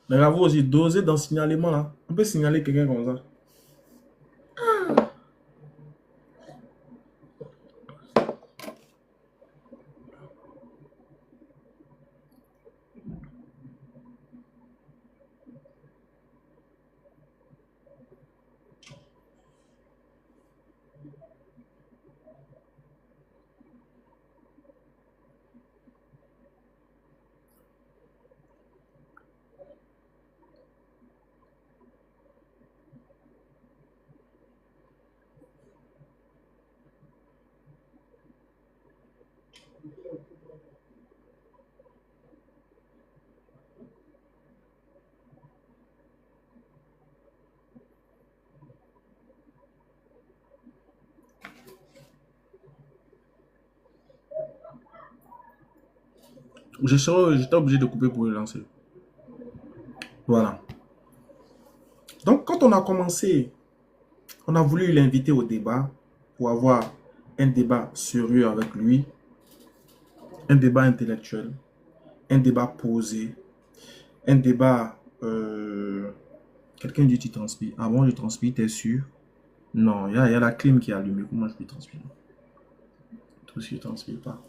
Mais là, vous aussi, dosez dans le signalement là. On peut signaler quelqu'un comme ça. J'étais obligé de couper pour le lancer. Voilà. Donc, quand on a commencé, on a voulu l'inviter au débat pour avoir un débat sérieux avec lui, un débat intellectuel, un débat posé, un débat... Quelqu'un dit tu transpires. Ah bon, je transpire, t'es sûr? Non, il y a la clim qui est allumée. Comment je peux transpirer? Tout si je transpire pas.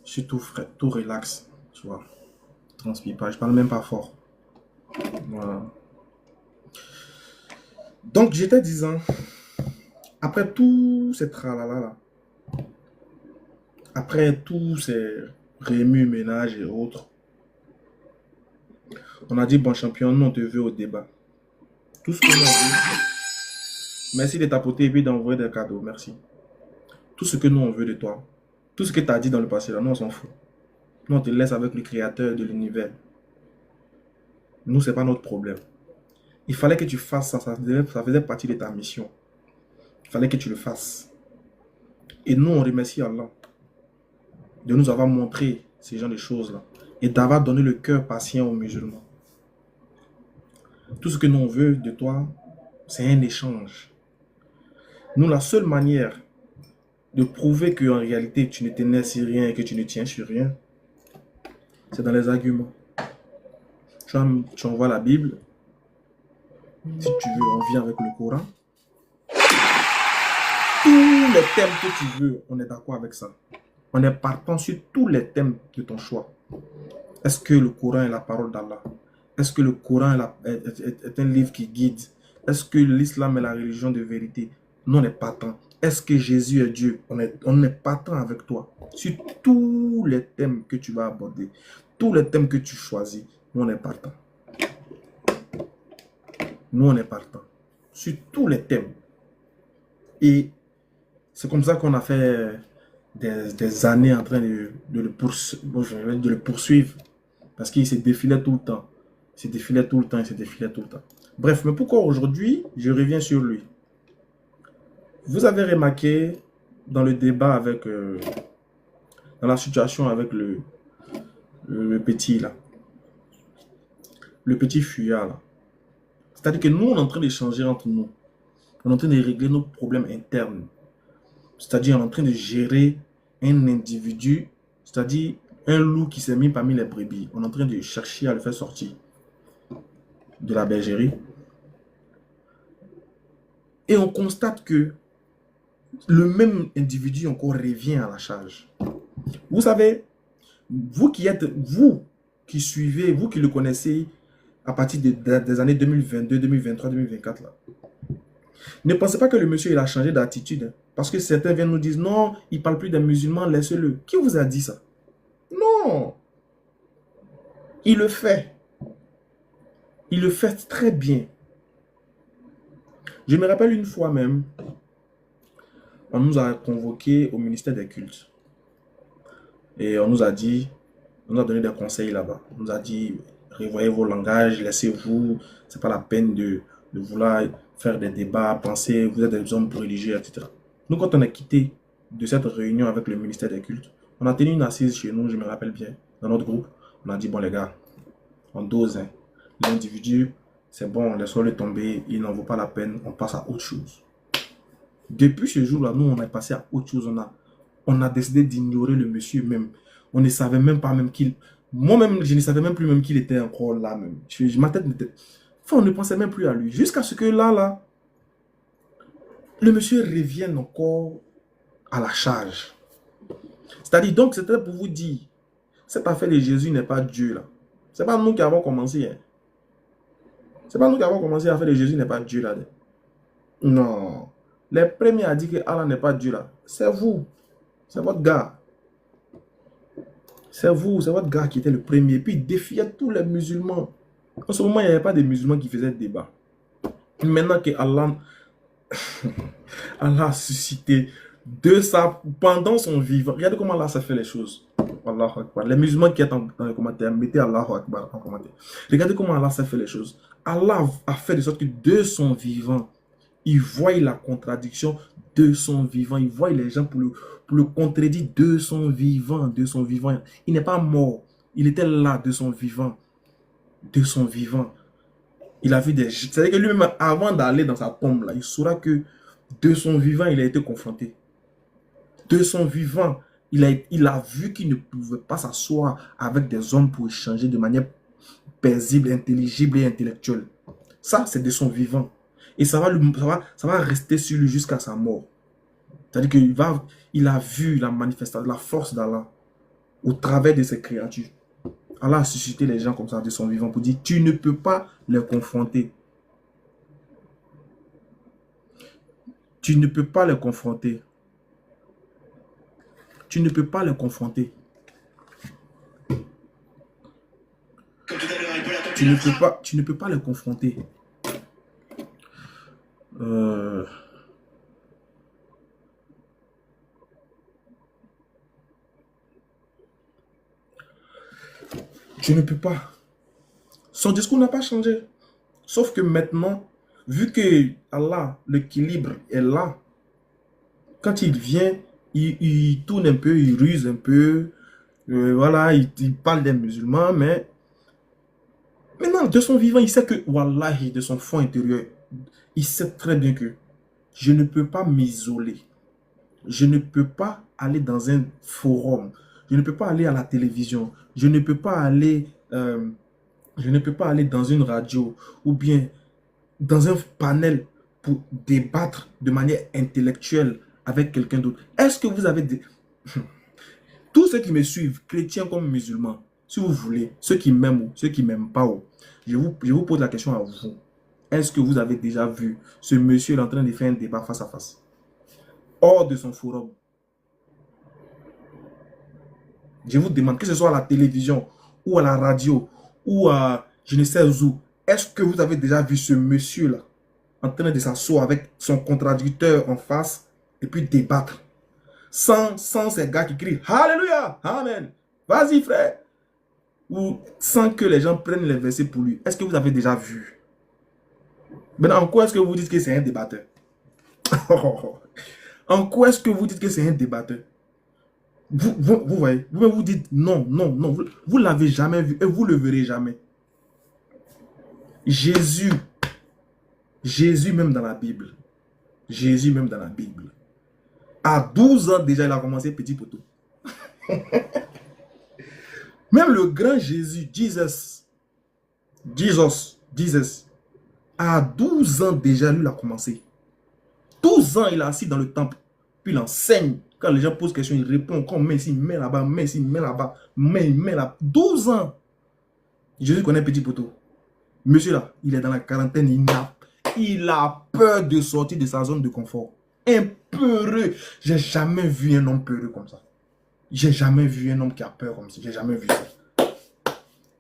Je suis tout frais, tout relax, tu vois. Je transpire pas, je parle même pas fort. Voilà. Donc, j'étais disant, après tout ces tralala là, après tous ces remue-ménages et autres, on a dit, bon champion, nous on te veut au débat. Tout ce que nous on veut, merci de tapoter et puis d'envoyer des cadeaux, merci. Tout ce que nous on veut de toi, tout ce que tu as dit dans le passé là, nous on s'en fout. Nous on te laisse avec le créateur de l'univers. Nous, c'est pas notre problème. Il fallait que tu fasses ça, ça faisait partie de ta mission. Il fallait que tu le fasses. Et nous, on remercie Allah de nous avoir montré ces genres de choses-là et d'avoir donné le cœur patient aux musulmans. Tout ce que nous on veut de toi, c'est un échange. Nous, la seule manière de prouver qu'en réalité, tu ne tenais sur rien et que tu ne tiens sur rien, c'est dans les arguments. Tu envoies la Bible. Si tu veux, on vient avec le Coran. Tous les thèmes que tu veux, on est d'accord avec ça. On est partant sur tous les thèmes de ton choix. Est-ce que le Coran est la parole d'Allah? Est-ce que le Coran est un livre qui guide? Est-ce que l'islam est la religion de vérité? Nous, on est partant. Est-ce que Jésus est Dieu? On est partant avec toi. Sur tous les thèmes que tu vas aborder, tous les thèmes que tu choisis, nous, on est partant. Nous, on est partant. Sur tous les thèmes. Et c'est comme ça qu'on a fait des années en train de le poursuivre. Parce qu'il se défilait tout le temps. Il se défilait tout le temps, il se défilait tout le temps. Bref, mais pourquoi aujourd'hui, je reviens sur lui? Vous avez remarqué dans le débat avec... dans la situation avec le petit là. Le petit fuyard là. C'est-à-dire que nous, on est en train d'échanger entre nous. On est en train de régler nos problèmes internes. C'est-à-dire, on est en train de gérer un individu, c'est-à-dire un loup qui s'est mis parmi les brebis. On est en train de chercher à le faire sortir de la bergerie. Et on constate que le même individu encore revient à la charge. Vous savez, vous qui suivez, vous qui le connaissez à partir des années 2022, 2023, 2024, là, ne pensez pas que le monsieur il a changé d'attitude. Parce que certains viennent nous dire non, il ne parle plus des musulmans, laissez-le. Qui vous a dit ça? Non. Il le fait. Il le fait très bien. Je me rappelle une fois même, on nous a convoqués au ministère des cultes. Et on nous a dit, on nous a donné des conseils là-bas. On nous a dit, revoyez vos langages, laissez-vous, c'est pas la peine de vouloir faire des débats, penser, vous êtes des hommes religieux, etc. Nous, quand on a quitté de cette réunion avec le ministère des cultes, on a tenu une assise chez nous, je me rappelle bien, dans notre groupe. On a dit, bon les gars, on dose, hein. L'individu, c'est bon, laissons-le tomber, il n'en vaut pas la peine, on passe à autre chose. Depuis ce jour-là, nous, on est passé à autre chose. On a décidé d'ignorer le monsieur même. On ne savait même pas même qu'il... Moi-même, je ne savais même plus même qu'il était encore là même. Ma tête n'était... Enfin, on ne pensait même plus à lui. Jusqu'à ce que là, le monsieur revienne encore à la charge. C'est-à-dire, donc, c'était pour vous dire, cette affaire de Jésus n'est pas Dieu, là. C'est pas nous qui avons commencé, hein. C'est pas nous qui avons commencé à faire de Jésus n'est pas Dieu, là. Non. Les premiers à dire que Allah n'est pas Dieu, là. C'est vous. C'est votre gars. C'est vous, c'est votre gars qui était le premier. Puis il défiait tous les musulmans. En ce moment, il n'y avait pas de musulmans qui faisaient débat. Maintenant que Allah a suscité de ça pendant son vivant. Regardez comment Allah s'est fait les choses. Allahu Akbar. Les musulmans qui sont dans les commentaires, mettez Allahu Akbar en commentaire. Regardez comment Allah s'est fait les choses. Allah a fait de sorte que de son vivant, il voit la contradiction de son vivant. Il voit les gens pour le contredire de son vivant. De son vivant. Il n'est pas mort. Il était là de son vivant. De son vivant. Il a vu des... C'est-à-dire que lui-même, avant d'aller dans sa tombe, là, il saura que de son vivant, il a été confronté. De son vivant, il a vu qu'il ne pouvait pas s'asseoir avec des hommes pour échanger de manière paisible, intelligible et intellectuelle. Ça, c'est de son vivant. Et ça va rester sur lui jusqu'à sa mort. C'est-à-dire qu'il a vu la manifestation, la force d'Allah au travers de ses créatures. Allah a suscité les gens comme ça de son vivant pour dire, tu ne peux pas les confronter. Tu ne peux pas les confronter. Tu ne peux pas les confronter. Tu ne peux pas les confronter. Tu ne peux pas. Son discours n'a pas changé. Sauf que maintenant, vu que Allah, l'équilibre est là, quand il vient, il tourne un peu, il ruse un peu. Voilà, il parle des musulmans, mais maintenant, de son vivant, il sait que, wallahi, de son fond intérieur, il sait très bien que je ne peux pas m'isoler. Je ne peux pas aller dans un forum. Je ne peux pas aller à la télévision. Je ne peux pas aller dans une radio ou bien dans un panel pour débattre de manière intellectuelle avec quelqu'un d'autre. Est-ce que vous avez des... Tous ceux qui me suivent, chrétiens comme musulmans, si vous voulez, ceux qui m'aiment ou ceux qui ne m'aiment pas, je vous pose la question à vous. Est-ce que vous avez déjà vu ce monsieur en train de faire un débat face à face? Hors de son forum. Je vous demande, que ce soit à la télévision ou à la radio ou à je ne sais où, est-ce que vous avez déjà vu ce monsieur-là en train de s'asseoir avec son contradicteur en face et puis débattre sans ces gars qui crient Alléluia, Amen, vas-y frère, ou sans que les gens prennent les versets pour lui? Est-ce que vous avez déjà vu? Maintenant, en quoi est-ce que vous dites que c'est un débatteur? En quoi est-ce que vous dites que c'est un débatteur? Vous voyez, vous dites non, non, non, vous ne l'avez jamais vu et vous ne le verrez jamais. Jésus même dans la Bible, à 12 ans déjà, il a commencé petit poteau. Même le grand Jésus, Jesus, à 12 ans déjà, lui, il a commencé. 12 ans, il est assis dans le temple, puis il enseigne. Quand les gens posent questions, il répond. Quand on met ici, il met là-bas, met ici, il met là-bas, il met là. 12 ans. Jésus connaît petit poteau. Monsieur là, il est dans la quarantaine, il a peur de sortir de sa zone de confort. Un peureux. J'ai jamais vu un homme peureux comme ça. J'ai jamais vu un homme qui a peur comme ça. J'ai jamais vu ça.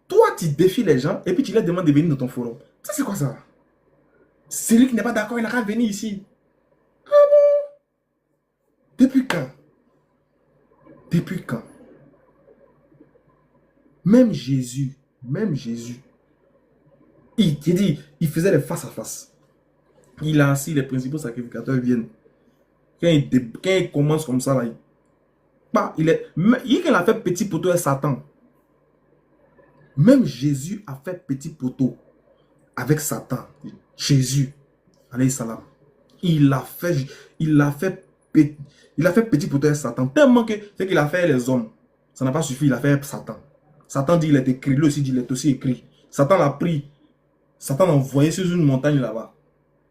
Toi, tu défies les gens et puis tu leur demandes de venir dans ton forum. Ça, c'est quoi ça? Celui qui n'est pas d'accord, il n'a qu'à venir ici. Ah bon? Depuis quand? Depuis quand? Même Jésus, il faisait les face à face. Il a assis, les principaux sacrificateurs viennent. Quand il commence comme ça, là, il a fait petit poteau à Satan. Même Jésus a fait petit poteau avec Satan. Jésus, alayhi salam. Il a fait petit poteau avec Satan. Tellement que ce qu'il a fait les hommes, ça n'a pas suffi, il a fait Satan. Satan dit il est écrit, lui aussi dit il est aussi écrit. Satan l'a pris, Satan l'a envoyé sur une montagne là-bas.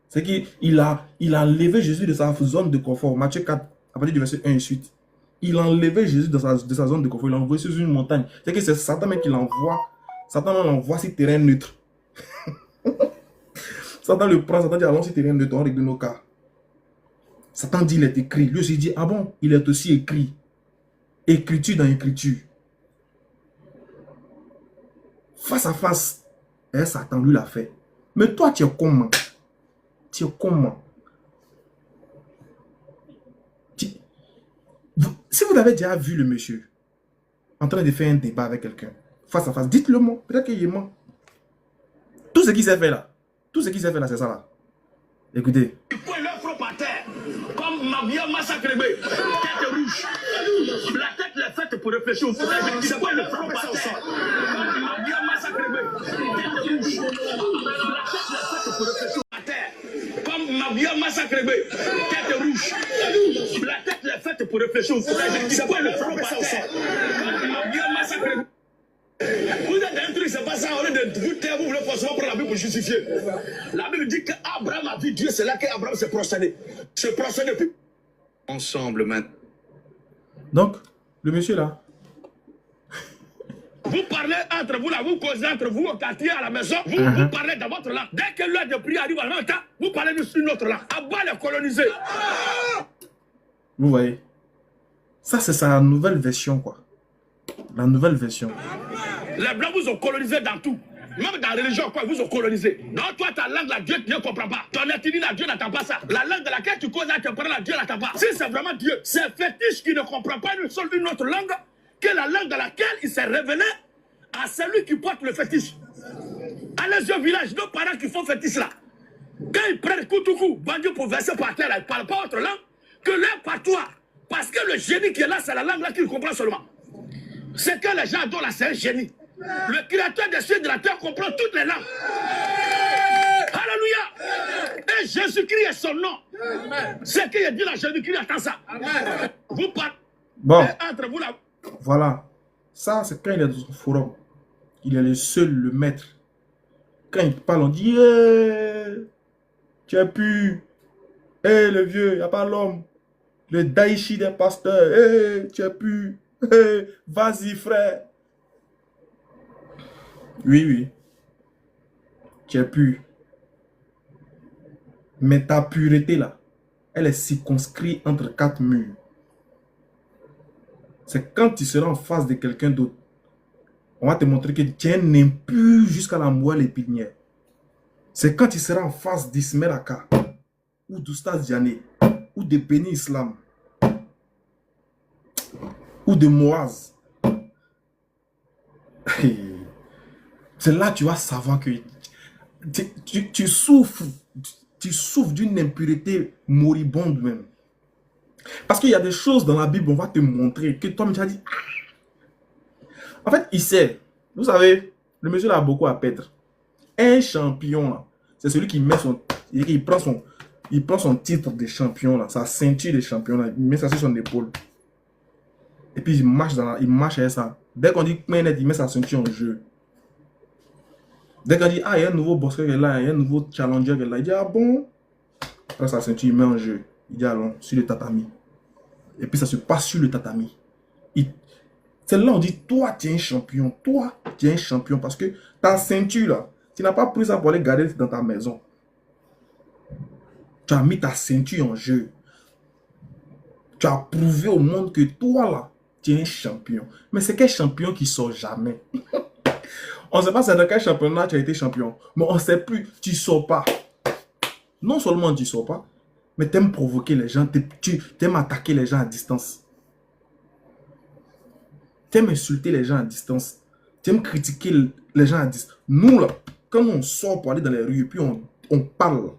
C'est qu'il a enlevé Jésus de sa zone de confort. Matthieu 4, à partir du verset 1 et suite. Il a enlevé Jésus de sa zone de confort. Il l'a envoyé sur une montagne. C'est que c'est Satan même qui l'envoie. Satan l'envoie sur terrain neutre. Satan le prend, Satan dit allons sur terrain neutre, on règle nos cas. Satan dit il est écrit. Lui aussi dit ah bon, il est aussi écrit. Écriture dans écriture. Face à face. Et Satan lui l'a fait. Mais toi tu es comment? Tu es comment? Si vous avez déjà vu le monsieur en train de faire un débat avec quelqu'un, face à face, dites-le moi. Peut-être qu'il est mort. Tout ce qu'il s'est fait là, c'est ça là. Écoutez. Il faut leur front par terre, comme ma bien massacré, tête rouge. La tête est faite pour réfléchir au fauteuil. C'est quoi le front par terre? Comme ma bien massacré, tête rouge. La tête est faite pour réfléchir par terre. Comme ma bien massacré, tête rouge. La tête est faite pour réfléchir au fauteuil. C'est quoi le front par terre? Comme ma bien massacré. Vous êtes un truc, c'est pas ça. Au lieu de vous taire, vous voulez forcément prendre la Bible pour justifier. La Bible dit qu'Abraham a vu Dieu, c'est là qu'Abraham s'est prosterné. Se prosterné depuis. Ensemble maintenant. Donc, le monsieur là. Vous parlez entre vous là, vous causez entre vous au quartier, à la maison, vous parlez dans votre langue. Dès que l'heure de prière arrive à même temps, vous parlez de une autre langue. À bas les colonisés. Vous voyez. Ça, c'est sa nouvelle version, quoi. La nouvelle version. Les Blancs vous ont colonisé dans tout. Même dans la religion, quoi, ils vous ont colonisé. Non, toi, ta langue, la Dieu ne comprend pas. Ton ethnie, la Dieu n'attend pas ça. La langue de laquelle tu causes, tu comprends, la Dieu n'attend pas. Si c'est vraiment Dieu, c'est fétiche qui ne comprend pas une seule une autre langue que la langue dans laquelle il s'est révélé à celui qui porte le fétiche. Allez au village, nos parents qui font fétiche là. Quand ils prennent coup, bandio pour verser par terre, ils ne parlent pas autre langue que leur patois. Parce que le génie qui est là, c'est la langue là qu'il comprend seulement. C'est que les gens adorent là, c'est un génie. Le créateur des cieux et de la terre comprend toutes les langues. Alléluia. Et Jésus-Christ est son nom. C'est qu'il a dit là, Jésus-Christ attend ça. Vous parlez entre vous là. Voilà. Ça, c'est quand il est dans son forum. Il est le seul, le maître. Quand il parle, on dit tu as pu. Le vieux, il n'y a pas l'homme. Le Daichi des pasteurs. Tu as pu. Vas-y, frère. Oui. Tu as pu. Mais ta pureté là, elle est circonscrite entre 4 murs. C'est quand tu seras en face de quelqu'un d'autre, on va te montrer que tu es un impur jusqu'à la moelle épinière. C'est quand tu seras en face d'Ismaël Aka, ou d'Oustaz Diané, ou de Béni Islam, ou de Moaz. C'est là que tu vas savoir que tu souffres d'une impureté moribonde même. Parce qu'il y a des choses dans la Bible, on va te montrer que toi, tu as dit. En fait, il sait. Vous savez, le monsieur là a beaucoup à perdre. Un champion, c'est celui qui met son. Il prend son titre de champion, là, sa ceinture de champion, là, il met ça sur son épaule. Et puis il marche avec ça. Dès qu'on dit net, il met sa ceinture en jeu. Dès qu'on dit, il y a un nouveau boxeur qui est là, il y a un nouveau challenger qui est là, il dit, ah bon? Après sa ceinture, il met en jeu. Il dit, allons, sur le tatami. Et puis ça se passe sur le tatami. C'est là on dit, toi, tu es un champion. Toi, tu es un champion. Parce que ta ceinture, là, tu n'as pas pris ça pour aller garder dans ta maison. Tu as mis ta ceinture en jeu. Tu as prouvé au monde que toi, là, tu es un champion. Mais c'est quel champion qui sort jamais? On ne sait pas c'est dans quel championnat tu as été champion. Mais on ne sait plus, tu ne sors pas. Non seulement tu ne sors pas, mais tu aimes provoquer les gens, tu aimes attaquer les gens à distance. Tu aimes insulter les gens à distance. Tu aimes critiquer les gens à distance. Nous, là, quand on sort pour aller dans les rues et puis on parle,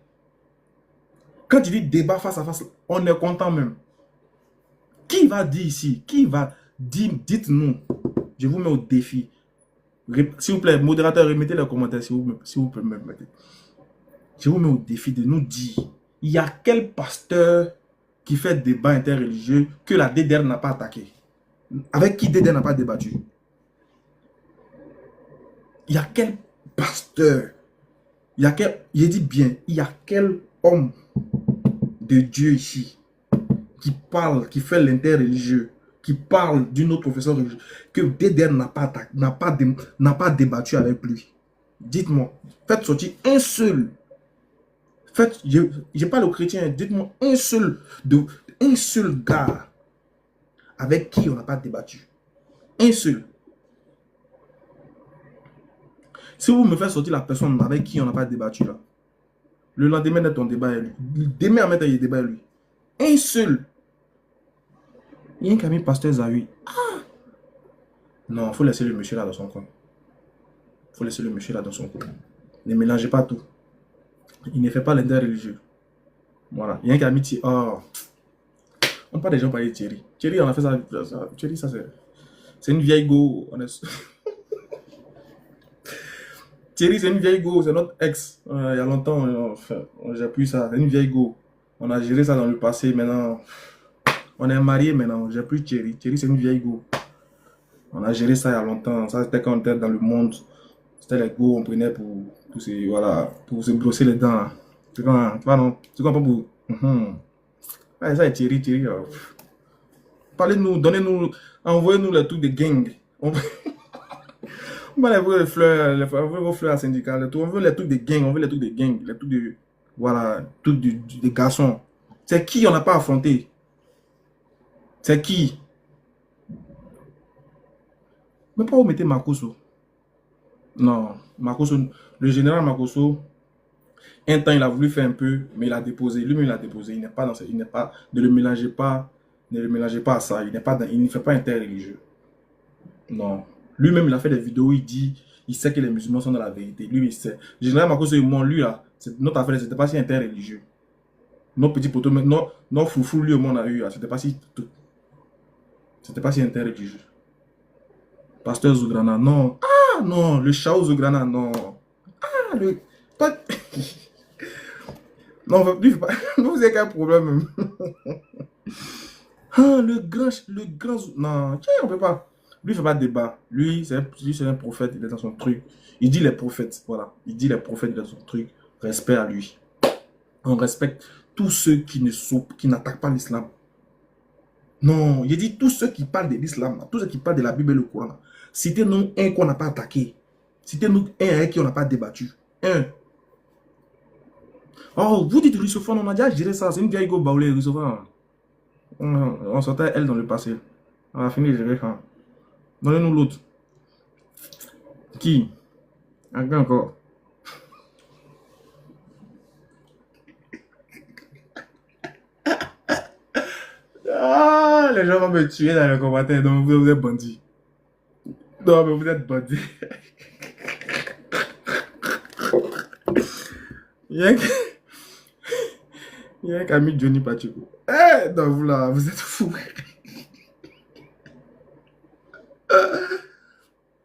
quand tu dis débat face à face, on est content même. Qui va dire ici? Qui va dire? Dites-nous. Je vous mets au défi. S'il vous plaît, modérateur, remettez les commentaires si vous pouvez me mettre. Je vous mets au défi de nous dire, il y a quel pasteur qui fait débat interreligieux que la DDR n'a pas attaqué? Avec qui DDR n'a pas débattu? Il y a quel pasteur, il y a quel, j'ai dit bien, il y a quel homme de Dieu ici qui parle, qui fait l'interreligieux, qui parle d'une autre confession religieuse, que DDR n'a pas débattu avec lui. Dites-moi, faites sortir un seul. Faites, je parle aux chrétiens, dites-moi un seul gars avec qui on n'a pas débattu. Un seul. Si vous me faites sortir la personne avec qui on n'a pas débattu là, le lendemain de ton débat est lui. Demain à matin, il y a débat est lui. Un seul. Il y a un camion pasteur Zawi. Ah! Non, il faut laisser le monsieur là dans son coin. Il faut laisser le monsieur là dans son coin. Ne mélangez pas tout. Il ne fait pas l'interreligieux. Voilà. Il y a un camion qui... Oh. On parle des gens parler de Thierry. Thierry, on a fait ça. Thierry, ça c'est une vieille go. Thierry, c'est une vieille go. C'est notre ex. Il y a longtemps, j'ai plus ça. C'est une vieille go. On a géré ça dans le passé. Maintenant, on est mariés maintenant. J'ai plus Thierry. Thierry, c'est une vieille go. On a géré ça il y a longtemps. Ça, c'était quand on était dans le monde. C'était les go on prenait pour se brosser les dents. C'est quand, non? C'est quand pour... Ouais, ça est Thierry. Parlez-nous, donnez-nous, envoyez-nous les trucs de gang. On va les voir les fleurs, vos fleurs syndicales, on veut les trucs de gang, les trucs de, voilà, trucs des garçons. C'est qui on n'a pas affronté? C'est qui? Mais pas où mettez Makosso. Non, Makosso, le général Makosso, un temps il a voulu faire un peu, mais il a déposé, lui-même il a déposé, il n'est pas dans ce, il n'est pas, ne le mélangez pas à ça, il ne fait pas interreligieux. Non. Lui-même, il a fait des vidéos où il dit, il sait que les musulmans sont dans la vérité. Lui, il sait. Le général Makosso et moi, lui, là, notre affaire, c'était pas si interreligieux. Nos petits potos, nos foufous, lui, au monde a eu, c'était pas si interreligieux. Pasteur Zougrana, non. Ah, non, le Chao Zougrana, non. Ah, le... non, lui, vous avez quel problème, ah, le grand... Non, tiens, on peut pas. Lui, il ne fait pas de débat. Lui, c'est un prophète, il est dans son truc. Il dit les prophètes, voilà. Il dit les prophètes, il est dans son truc. Respect à lui. On respecte tous ceux qui n'attaquent pas l'islam. Non, il dit tous ceux qui parlent de l'islam, tous ceux qui parlent de la Bible et le Coran. Citez-nous un qu'on n'a pas attaqué. Citez-nous un avec qui on n'a pas débattu. Un. Oh, vous dites russophone, on a déjà géré ça. C'est une vieille go baoulée, russophone. On sortait elle dans le passé. On a fini de gérer ça. Donnez-nous l'autre. Qui? Encore. Ah, les gens vont me tuer dans les commentaires. Donc vous êtes bandits. Non, mais vous êtes bandits. Il y a un ami Johnny Pacheco. Eh, non, vous là, vous êtes fous.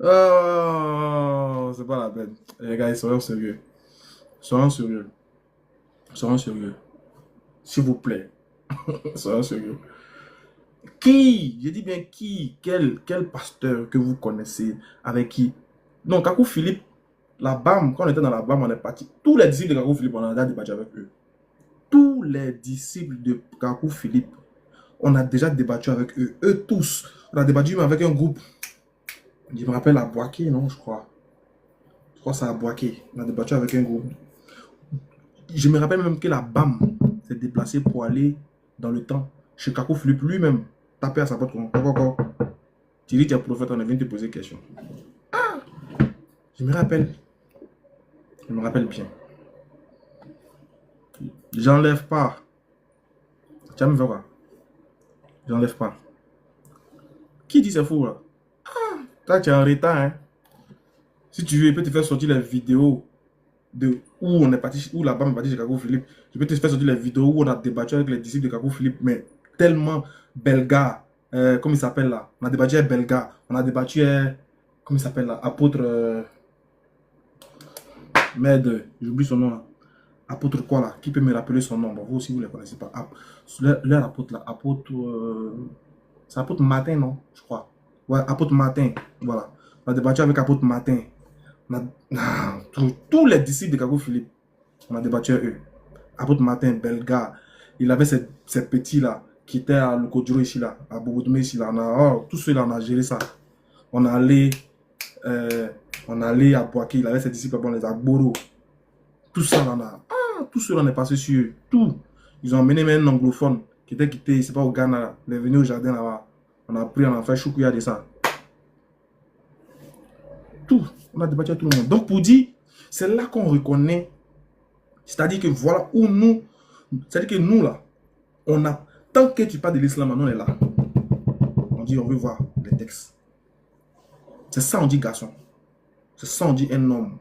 Oh, c'est pas la peine. Les gars, soyons sérieux. Soyons sérieux. S'il vous plaît. Soyons sérieux. Qui? Je dis bien qui? Quel pasteur que vous connaissez? Avec qui? Non, Kakou Philippe, la BAM, quand on était dans la BAM, on est parti. Tous les disciples de Kakou Philippe, on a déjà débattu avec eux. Tous les disciples de Kakou Philippe, on a déjà débattu avec eux. Eux tous. On a débattu même avec un groupe. Je me rappelle à Boaké, non, je crois. Je crois que c'est à Boaké. On a débattu avec un groupe. Je me rappelle même que la BAM s'est déplacée pour aller dans le temps chez Kakou Philippe lui-même. Taper à sa porte. Tu dis, tu es prophète, on est venu te poser des questions. Ah! Je me rappelle bien. J'enlève pas. Tu vas me faire quoi? J'enlève pas. Qui dit c'est fou là? Toi, tu es en retard, hein. Si tu veux, je peux te faire sortir les vidéos de où on est parti, où la BAM est partie chez Kakou Philippe. Je peux te faire sortir les vidéos où on a débattu avec les disciples de Kakou Philippe, mais tellement Belga, comment il s'appelle là? On a débattu avec Belga, on a débattu avec, comment il s'appelle là? Apôtre, merde, j'oublie son nom là. Apôtre quoi là? Qui peut me rappeler son nom? Bon, vous aussi, vous ne les connaissez pas. Leur apôtre là, apôtre, c'est apôtre Matin, non? Je crois. Ouais, apôtre Matin, voilà. On a débattu avec apôtre Matin. Tous les disciples de Kakou Philippe, on a débattu avec eux. Apôtre Martin, bel gars, il avait ces petits-là qui étaient à Lukodjuro ici, là, à Bogodomé ici, là. Tous ceux-là, on a géré ça. On allait à Boaké, il avait ses disciples, bon, les Agboro. Tout ça, là, tout cela, on est passé sur eux. Tout. Ils ont emmené même un anglophone qui était quitté, c'est pas au Ghana, il est venu au jardin là-bas. On a pris, on a fait choukouya de ça. Tout. On a débattu avec tout le monde. Donc, pour dire, c'est là qu'on reconnaît. C'est-à-dire que voilà où nous, c'est-à-dire que nous, là, on a, tant que tu parles de l'islam, nous, on est là. On dit, on veut voir les textes. C'est ça, on dit garçon. C'est ça, on dit un homme.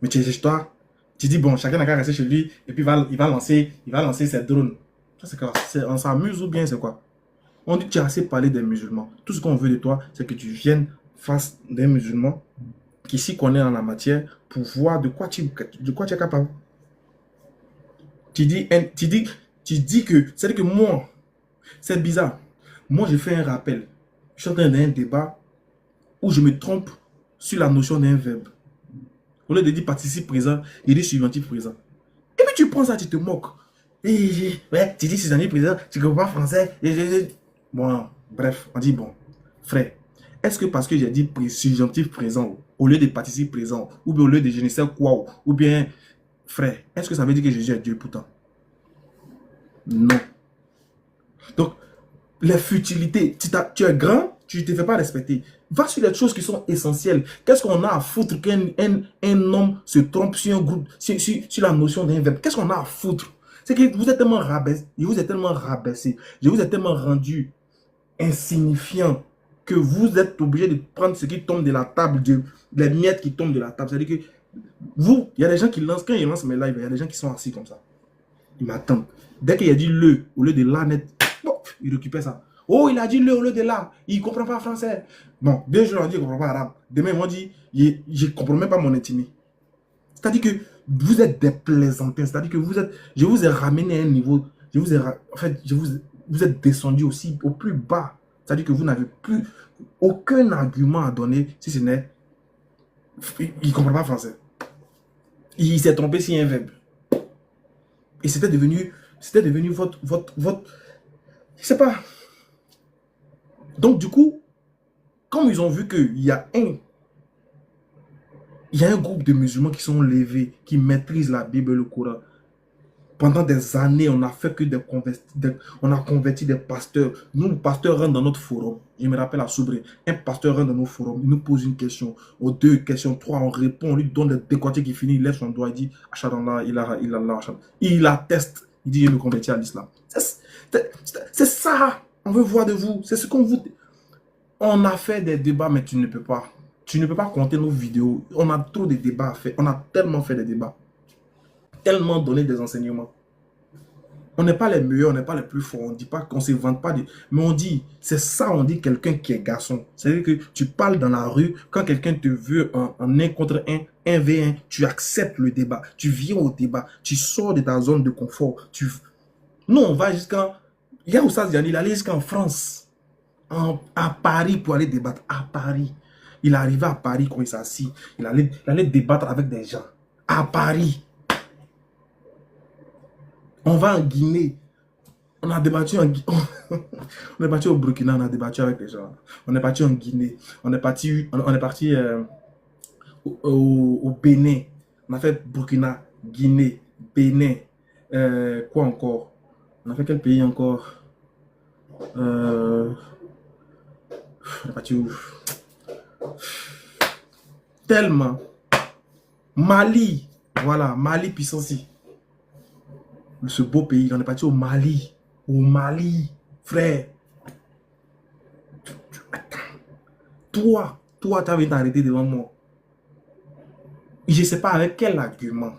Mais tu es chez toi, tu dis, bon, chacun n'a qu'à rester chez lui, et puis il va lancer ses drones. Ça, c'est quoi? On s'amuse ou bien c'est quoi? On dit, tu as assez parlé des musulmans. Tout ce qu'on veut de toi, c'est que tu viennes face des musulmans qui s'y connaissent en la matière pour voir de quoi tu es capable. Tu dis que, c'est-à-dire que moi, c'est bizarre. Moi, je fais un rappel. Je suis en train d'un débat où je me trompe sur la notion d'un verbe. Au lieu de dire participe présent, il dit subjonctif présent. Et puis tu prends ça, tu te moques. Ouais, tu dis subjonctif présent, tu ne comprends pas français. Bon, bref, on dit bon, frère, est-ce que parce que j'ai dit subjonctif présent au lieu de participe présent, ou bien au lieu de je ne sais quoi, ou bien, frère, est-ce que ça veut dire que Jésus est Dieu pourtant? Non. Donc, les futilités, tu es grand, tu ne te fais pas respecter. Va sur les choses qui sont essentielles. Qu'est-ce qu'on a à foutre qu'un homme se trompe sur un groupe, sur la notion d'un verbe? Qu'est-ce qu'on a à foutre? C'est que vous êtes tellement rabaissé, je vous ai tellement rabaissé, je vous ai tellement rendu insignifiant que vous êtes obligé de prendre ce qui tombe de la table, les miettes qui tombent de la table. C'est-à-dire que vous, il y a des gens qui lancent, quand ils lancent mes lives, il y a des gens qui sont assis comme ça. Ils m'attendent. Dès qu'il a dit le, au lieu de la net, il récupère ça. Oh, il a dit le au lieu de là. Il ne comprend pas français. Bon, 2 jours, on dit qu'il ne comprend pas arabe. Demain, ils m'ont dit, je ne comprends même pas mon intime. C'est-à-dire que vous êtes des plaisantins. C'est-à-dire que je vous ai ramené à un niveau. Vous êtes descendu aussi au plus bas. C'est-à-dire que vous n'avez plus aucun argument à donner si ce n'est. Il ne comprend pas français. Il s'est trompé sur un verbe. Et c'était devenu votre. Je sais pas. Donc, du coup, comme ils ont vu qu'il y a un groupe de musulmans qui sont levés, qui maîtrisent la Bible et le Coran. Pendant des années, on a fait que on a converti des pasteurs. Nous, le pasteur rentre dans notre forum. Je me rappelle à Soubré. Un pasteur rentre dans nos forums. Il nous pose une question. Aux 2 questions, 3, on répond. On lui donne des décortiques qui finit. Il lève son doigt. Il dit Achadallah, il atteste. Il dit je me convertis à l'islam. C'est ça. On veut voir de vous. C'est ce qu'on vous. On a fait des débats, mais tu ne peux pas. Tu ne peux pas compter nos vidéos. On a trop de débats à faire. On a tellement fait des débats. Tellement donné des enseignements. On n'est pas les meilleurs, on n'est pas les plus forts. On ne dit pas qu'on ne se vante pas. Mais on dit, c'est ça, on dit quelqu'un qui est garçon. C'est-à-dire que tu parles dans la rue, quand quelqu'un te veut en 1 contre 1, 1v1, tu acceptes le débat. Tu viens au débat. Tu sors de ta zone de confort. Nous, on va jusqu'à. Il y a Oussaz Diani, il allait jusqu'en France, à Paris pour aller débattre. À Paris. Il arrivait à Paris quand il s'est assis. Il allait débattre avec des gens. À Paris. On va en Guinée. On a débattu on est parti au Burkina, on a débattu avec les gens. On est parti en Guinée. On est parti au Bénin. On a fait Burkina, Guinée, Bénin. Quoi encore? On a fait quel pays encore? On est parti où? Tellement. Mali. Voilà, Mali puissance. Ce beau pays, on est parti au Mali. Au Mali, frère. Toi, tu avais t'arrêter devant moi. Je ne sais pas avec quel argument.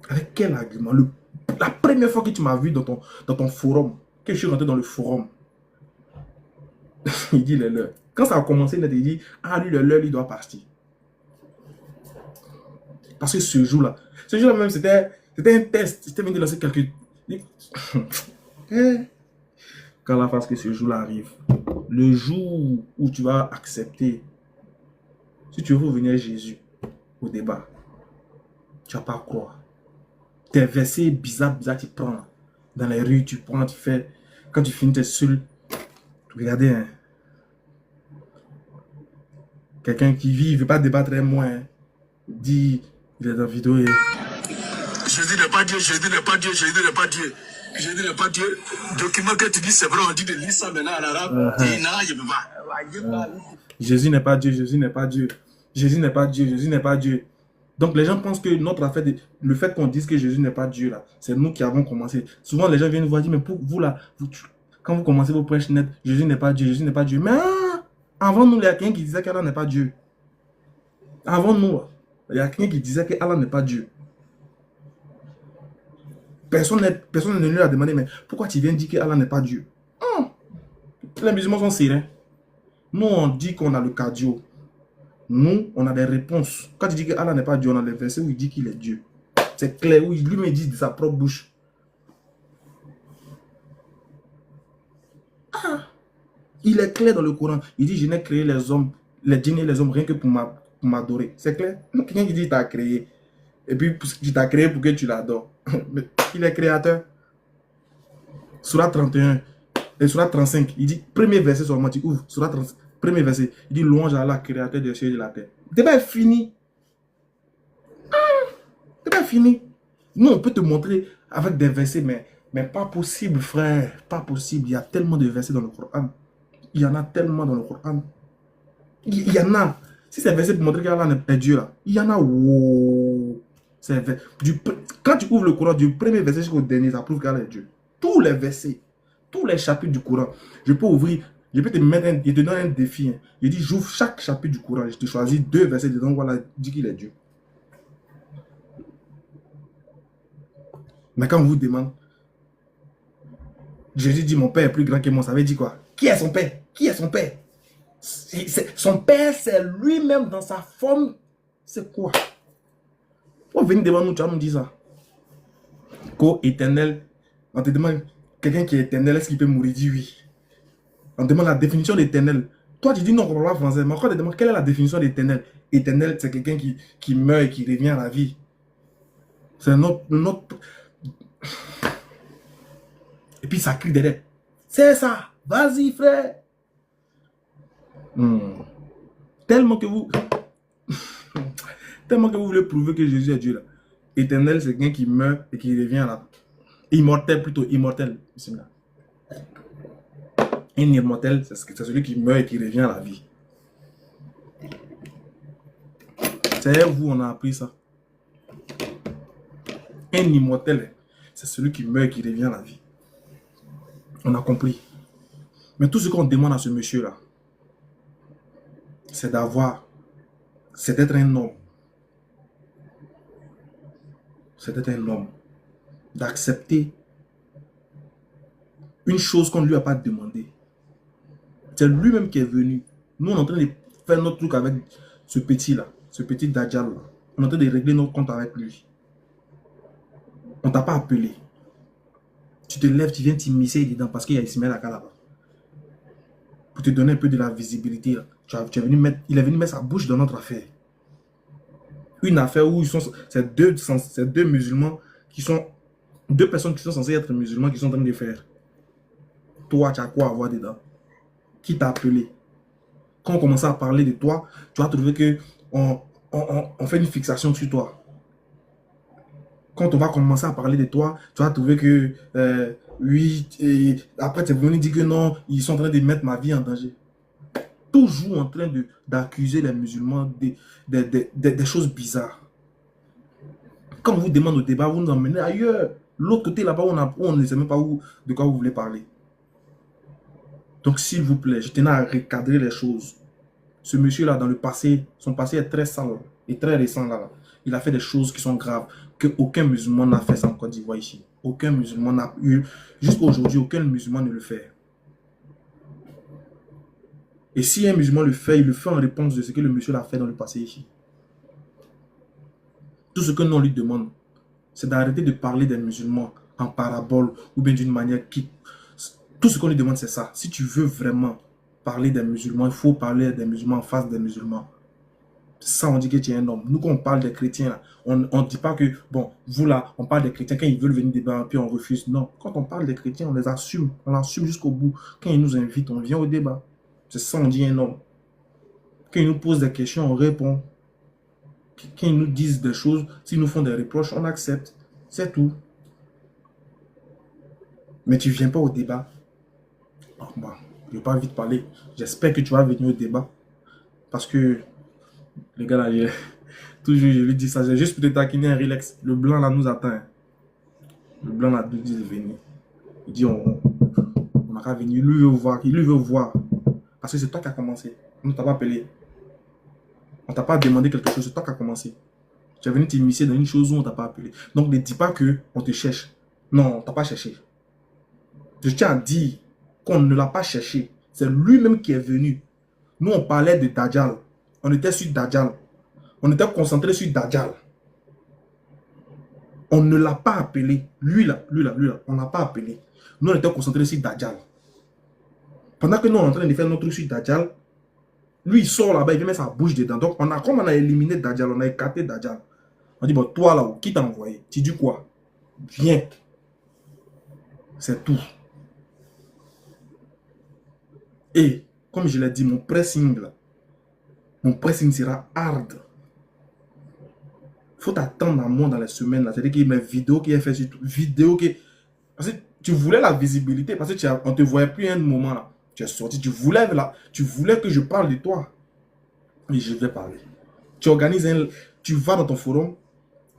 Avec quel argument? La première fois que tu m'as vu dans ton forum, que je suis rentré dans le forum, il dit le leur. Quand ça a commencé, il a dit, ah lui, le leur, il doit partir. Parce que ce jour-là même, c'était un test. C'était venu de lancer quelques. Quand la phase que ce jour-là arrive, le jour où tu vas accepter, si tu veux venir Jésus au débat, tu vas pas croire. Tes versets bizarres, tu prends dans les rues, tu prends, tu fais. Quand tu finis, tu es seul. Regardez, hein. Quelqu'un qui vit, il ne veut pas débattre avec moi. Hein. Dit, il est dans la vidéo. Et... Jésus n'est pas Dieu, Jésus n'est pas Dieu, Jésus n'est pas Dieu. Jésus n'est pas Dieu. Document que tu dis, c'est vrai, on dit de lire ça maintenant en arabe. Il n'a je peux pas. Jésus n'est pas Dieu, Jésus n'est pas Dieu. Jésus n'est pas Dieu, Jésus n'est pas Dieu. Donc les gens pensent que notre affaire, le fait qu'on dise que Jésus n'est pas Dieu, là, c'est nous qui avons commencé. Souvent les gens viennent nous voir dire, mais pour vous là, quand vous commencez vos prêches net, Jésus n'est pas Dieu, Jésus n'est pas Dieu. Mais avant nous, il y a quelqu'un qui disait qu'Allah n'est pas Dieu. Avant nous, il y a quelqu'un qui disait qu'Allah n'est pas Dieu. Personne ne lui a demandé, mais pourquoi tu viens dire qu'Allah n'est pas Dieu? Les musulmans sont sereins. Nous, on dit qu'on a le cardio. Nous, on a des réponses. Quand tu dis que Allah n'est pas Dieu, on a des versets où il dit qu'il est Dieu. C'est clair, où lui me dit de sa propre bouche. Il est clair dans le Coran. Il dit, je n'ai créé les hommes, les djinns et les hommes rien que pour m'adorer. C'est clair. Quelqu'un qui dit, il t'a créé. Et puis, il t'a créé pour que tu l'adores. Mais il est créateur. Surah 31 et Surah 35, il dit, premier verset seulement, tu ouvres, Surah 35. Premier verset, il dit louange à Allah, créateur des cieux et de la terre. Le débat est fini. Le débat est fini. Nous, on peut te montrer avec des versets, mais pas possible, frère. Pas possible. Il y a tellement de versets dans le Coran. Il y en a tellement dans le Coran. Il y en a. Si c'est versets pour montrer qu'Allah est Dieu, là, il y en a. Wow. Quand tu ouvres le Coran, du premier verset jusqu'au dernier, ça prouve qu'Allah est Dieu. Tous les versets, tous les chapitres du Coran, je peux ouvrir. Je peux te mettre il te donne un défi. Hein. Il dit, j'ouvre chaque chapitre du Coran. Je te choisis 2 versets dedans. Voilà, dit qu'il est Dieu. Mais quand on vous demande, Jésus dit, mon père est plus grand que moi. Ça veut dire quoi? Qui est son père? Qui est son père? Son père, c'est lui-même dans sa forme. C'est quoi? On venir devant nous, tu vas nous dire ça. Co-éternel. On te demande, quelqu'un qui est éternel, est-ce qu'il peut mourir? Dit oui. On demande la définition d'éternel. Toi, tu dis non, on parle français. Mais encore, on te demande quelle est la définition d'éternel. Éternel, c'est quelqu'un qui meurt et qui revient à la vie. C'est notre... Et puis ça crie derrière. C'est ça. Vas-y, frère. Tellement que vous... Tellement que vous voulez prouver que Jésus est Dieu, là. Éternel, c'est quelqu'un qui meurt et qui revient à la vie. Immortel, plutôt. Immortel. Bismillah. Un immortel, c'est celui qui meurt et qui revient à la vie. C'est vous, on a appris ça. Un immortel, c'est celui qui meurt et qui revient à la vie. On a compris. Mais tout ce qu'on demande à ce monsieur-là, c'est d'être un homme. C'est d'être un homme. D'accepter une chose qu'on ne lui a pas demandé. C'est lui-même qui est venu. Nous, on est en train de faire notre truc avec ce petit-là, ce petit Dajjal-là. On est en train de régler notre compte avec lui. On ne t'a pas appelé. Tu te lèves, tu viens t'immiscer dedans parce qu'il y a Ismaël Aka là-bas. Pour te donner un peu de la visibilité. Il est venu mettre sa bouche dans notre affaire. Une affaire où c'est deux musulmans qui sont... 2 personnes qui sont censées être musulmans qui sont en train de faire. Toi, tu as quoi à voir dedans? Qui t'a appelé? Quand on commence à parler de toi, tu vas trouver que on fait une fixation sur toi. Quand on va commencer à parler de toi, tu vas trouver que oui, et après tu es venu dire que non, ils sont en train de mettre ma vie en danger. Toujours en train d'accuser les musulmans des choses bizarres. Quand on vous demande au débat, vous nous emmenez ailleurs. L'autre côté là-bas, on ne sait même pas de quoi vous voulez parler. Donc, s'il vous plaît, je tenais à recadrer les choses. Ce monsieur-là, dans le passé, son passé est très sale et très récent là. Il a fait des choses qui sont graves, qu'aucun musulman n'a fait ça en Côte d'Ivoire ici. Aucun musulman n'a eu, jusqu'à aujourd'hui, aucun musulman ne le fait. Et si un musulman le fait, il le fait en réponse de ce que le monsieur l'a fait dans le passé ici. Tout ce que nous on lui demande, c'est d'arrêter de parler des musulmans en parabole ou bien d'une manière qui... Tout ce qu'on lui demande, c'est ça. Si tu veux vraiment parler des musulmans, il faut parler des musulmans en face des musulmans. Ça, on dit que tu es un homme. Nous, quand on parle des chrétiens, là, on ne dit pas que, bon, vous là, on parle des chrétiens, quand ils veulent venir débattre, puis on refuse. Non, quand on parle des chrétiens, on les assume. On l'assume jusqu'au bout. Quand ils nous invitent, on vient au débat. C'est ça, on dit un homme. Quand ils nous posent des questions, on répond. Quand ils nous disent des choses, s'ils nous font des reproches, on accepte. C'est tout. Mais tu ne viens pas au débat. Oh, bon, je ne vais pas vite parler. J'espère que tu vas venir au débat. Parce que, les gars, là, toujours, je lui dis ça. J'ai juste pour te taquiner un relax. Le blanc, là, nous attend. Le blanc, là, nous dit de venir. Il dit, on n'a qu'à venir. Lui veut voir. Il lui veut voir. Parce que c'est toi qui as commencé. On ne t'a pas appelé. On ne t'a pas demandé quelque chose. C'est toi qui as commencé. Tu es venu t'immiscer dans une chose où on ne t'a pas appelé. Donc, ne dis pas qu'on te cherche. Non, on ne t'a pas cherché. Je tiens à dire qu'on ne l'a pas cherché. C'est lui-même qui est venu. Nous, on parlait de Dajjal. On était sur Dajjal. On était concentré sur Dajjal. On ne l'a pas appelé. Lui là, on ne l'a pas appelé. Nous, on était concentré sur Dajjal. Pendant que nous, on est en train de faire notre truc sur Dajjal, lui, il sort là-bas, il vient mettre sa bouche dedans. Donc, comme on a éliminé Dajjal, on a écarté Dajjal. On dit, bon, toi là, qui t'a envoyé? Tu dis quoi? Viens. C'est tout. Et, comme je l'ai dit, mon pressing sera hard. Il faut t'attendre à moi dans les semaines. C'est-à-dire que mes vidéos qui est fait sur tout. Parce que tu voulais la visibilité. Parce qu'on ne te voyait plus à un moment là. Tu es sorti. Tu voulais que je parle de toi. Et je vais parler. Tu vas dans ton forum.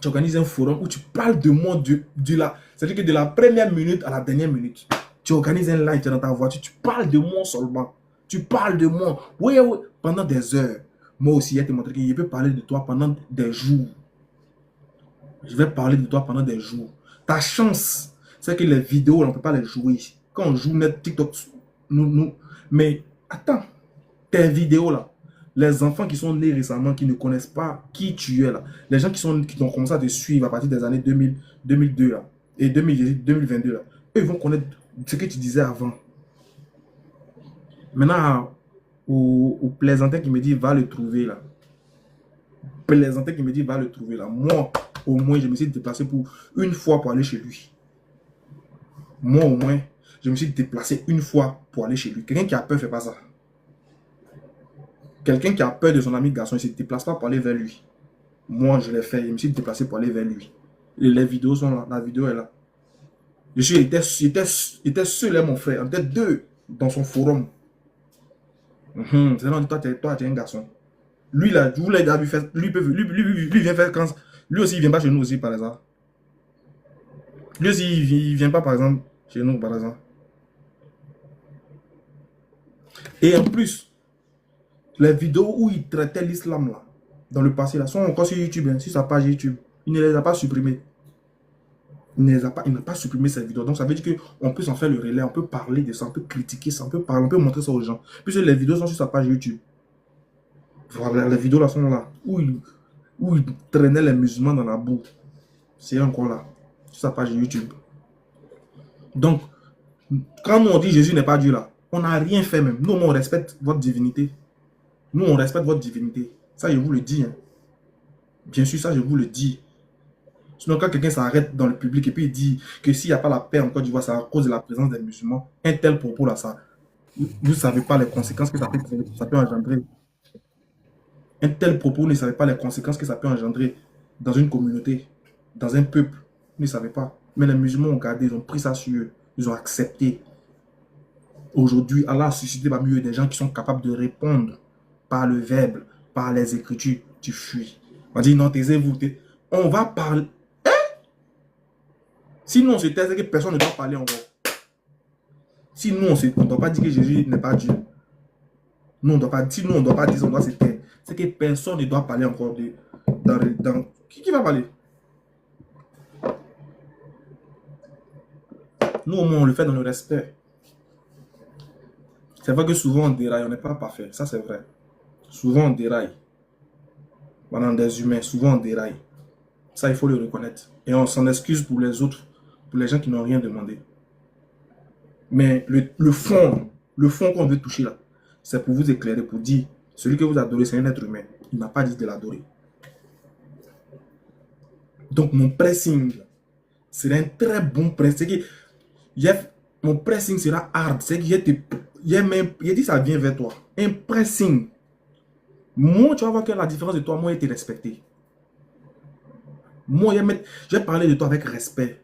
Tu organises un forum où tu parles de moi. C'est-à-dire que de la première minute à la dernière minute. Tu organises un live, tu es dans ta voiture, tu parles de moi seulement. Tu parles de moi. Oui, pendant des heures. Moi aussi, je te montrer que je peux parler de toi pendant des jours. Je vais parler de toi pendant des jours. Ta chance, c'est que les vidéos, on ne peut pas les jouer. Quand on joue net, TikTok, mais attends, tes vidéos là, les enfants qui sont nés récemment, qui ne connaissent pas qui tu es là, les gens qui ont commencé à te suivre à partir des années 2002 là, et 2022 là, eux ils vont connaître ce que tu disais avant. Maintenant, au plaisantin qui me dit va le trouver là. Plaisantin qui me dit va le trouver là. Moi, au moins, je me suis déplacé pour une fois pour aller chez lui. Moi, au moins, je me suis déplacé une fois pour aller chez lui. Quelqu'un qui a peur ne fait pas ça. Quelqu'un qui a peur de son ami garçon, il ne se déplace pas pour aller vers lui. Moi, je l'ai fait. Je me suis déplacé pour aller vers lui. Les vidéos sont là. La vidéo est là. J'étais seul, hein, mon frère. On était deux dans son forum. C'est là, toi, tu es un garçon. Lui, là, vous l'avez vu faire. Lui vient faire quand. Lui aussi, il vient pas chez nous aussi, par exemple. Lui aussi, il vient pas, par exemple, chez nous, par exemple. Et en plus, les vidéos où il traitait l'islam, là, dans le passé, là, sont encore sur YouTube, hein, sur sa page YouTube. Il ne les a pas supprimées. Il n'a pas supprimé cette vidéo. Donc, ça veut dire qu'on peut s'en faire le relais, on peut parler de ça, on peut critiquer ça, on peut montrer ça aux gens. Puisque les vidéos sont sur sa page YouTube. Voilà, les vidéos là sont là. Où il traînait les musulmans dans la boue. C'est encore là. Sur sa page YouTube. Donc, quand nous on dit Jésus n'est pas Dieu là, on n'a rien fait même. Nous, on respecte votre divinité. Nous, on respecte votre divinité. Ça, je vous le dis. Hein. Bien sûr, ça, je vous le dis. Sinon, quand quelqu'un s'arrête dans le public et puis il dit que s'il n'y a pas la paix en Côte d'Ivoire, c'est à cause de la présence des musulmans, un tel propos là, ça, vous ne savez pas les conséquences que ça peut engendrer. Un tel propos, vous ne savez pas les conséquences que ça peut engendrer dans une communauté, dans un peuple. Vous ne savez pas. Mais les musulmans ont gardé, ils ont pris ça sur eux, ils ont accepté. Aujourd'hui, Allah a suscité parmi eux des gens qui sont capables de répondre par le verbe, par les écritures. Tu fuis. On dit non, taisez-vous. On va parler. Si nous on se tait, c'est que personne ne doit parler encore. Si nous on ne doit pas dire que Jésus n'est pas Dieu. Nous on doit pas, si nous on ne doit pas dire, on doit se taire. C'est que personne ne doit parler encore qui va parler? Nous au moins on le fait dans le respect. C'est vrai que souvent on déraille, on n'est pas parfait. Ça c'est vrai. Souvent on déraille. Pendant des humains, souvent on déraille. Ça il faut le reconnaître. Et on s'en excuse pour les autres. Pour les gens qui n'ont rien demandé. Mais le fond qu'on veut toucher là, c'est pour vous éclairer, pour dire, celui que vous adorez, c'est un être humain. Il n'a pas dit de l'adorer. Donc, mon pressing sera un très bon pressing. Mon pressing sera hard. C'est que j'ai dit ça vient vers toi. Un pressing. Moi, tu vas voir que la différence de toi, moi, été respecté. Moi, j'ai parlé de toi avec respect.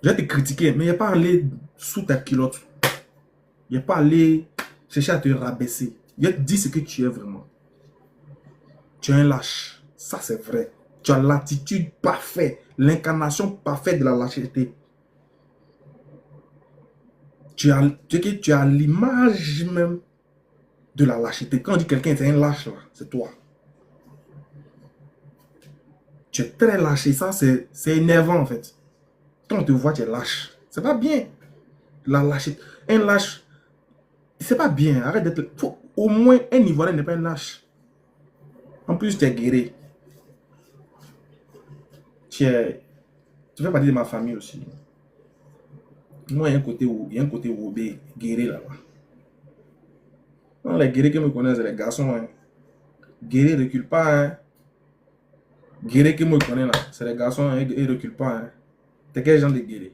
Je vais te critiquer, mais je n'ai pas allé sous ta culotte. Je n'ai pas allé chercher à te rabaisser. Je te dis ce que tu es vraiment. Tu es un lâche. Ça, c'est vrai. Tu as l'attitude parfaite, l'incarnation parfaite de la lâcheté. Tu as l'image même de la lâcheté. Quand on dit quelqu'un est un lâche, c'est toi. Tu es très lâché. Ça, c'est énervant en fait. Quand on te voit, tu es lâche. C'est pas bien. La lâcheté. Un lâche, c'est pas bien. Arrête d'être... Au moins, un Ivoirien n'est pas un lâche. En plus, tu es guéri. Tu fais partie de ma famille aussi. Moi, il y a un côté Wobé, guéri là-bas. Non, les guéris qui me connaissent, c'est les garçons. Hein. Guéri ne recule pas. Hein. Guéri qui me connaissent là, c'est les garçons, hein, ils ne reculent pas. Hein. T'es quel genre de guéri?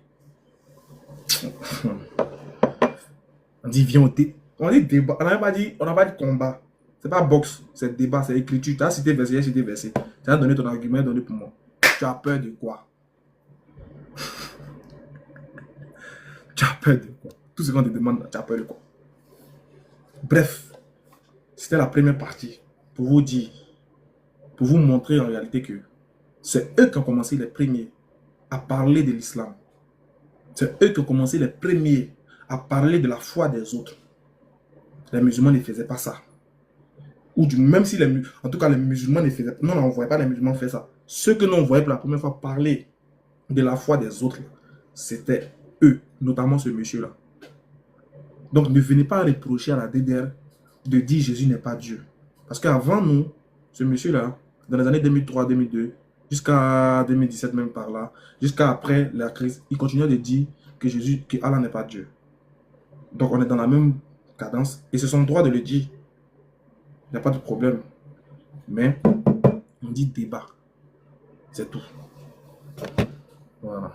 On dit viens au thé. On dit débat. On n'a pas dit combat. C'est pas boxe, c'est débat, c'est écriture. Tu as cité verset, j'ai cité verset. Tu as donné ton argument, donné pour moi. Tu as peur de quoi? Tu as peur de quoi? Tout ce qu'on te demande, tu as peur de quoi? Bref, c'était la première partie pour vous dire, pour vous montrer en réalité que c'est eux qui ont commencé les premiers à parler de l'islam. C'est eux qui ont commencé les premiers à parler de la foi des autres. Les musulmans ne faisaient pas ça. Ou même si en tout cas les musulmans ne faisaient pas. Non, on ne voyait pas les musulmans faire ça. Ceux que nous on voyait pour la première fois parler de la foi des autres, c'était eux, notamment ce monsieur-là. Donc ne venez pas reprocher à la DDR de dire Jésus n'est pas Dieu. Parce qu'avant nous, ce monsieur-là, dans les années 2003-2002, jusqu'à 2017 même par là, jusqu'à après la crise, il continuait de dire que Allah n'est pas Dieu. Donc on est dans la même cadence et c'est son droit de le dire. Il n'y a pas de problème. Mais on dit débat. C'est tout. Voilà.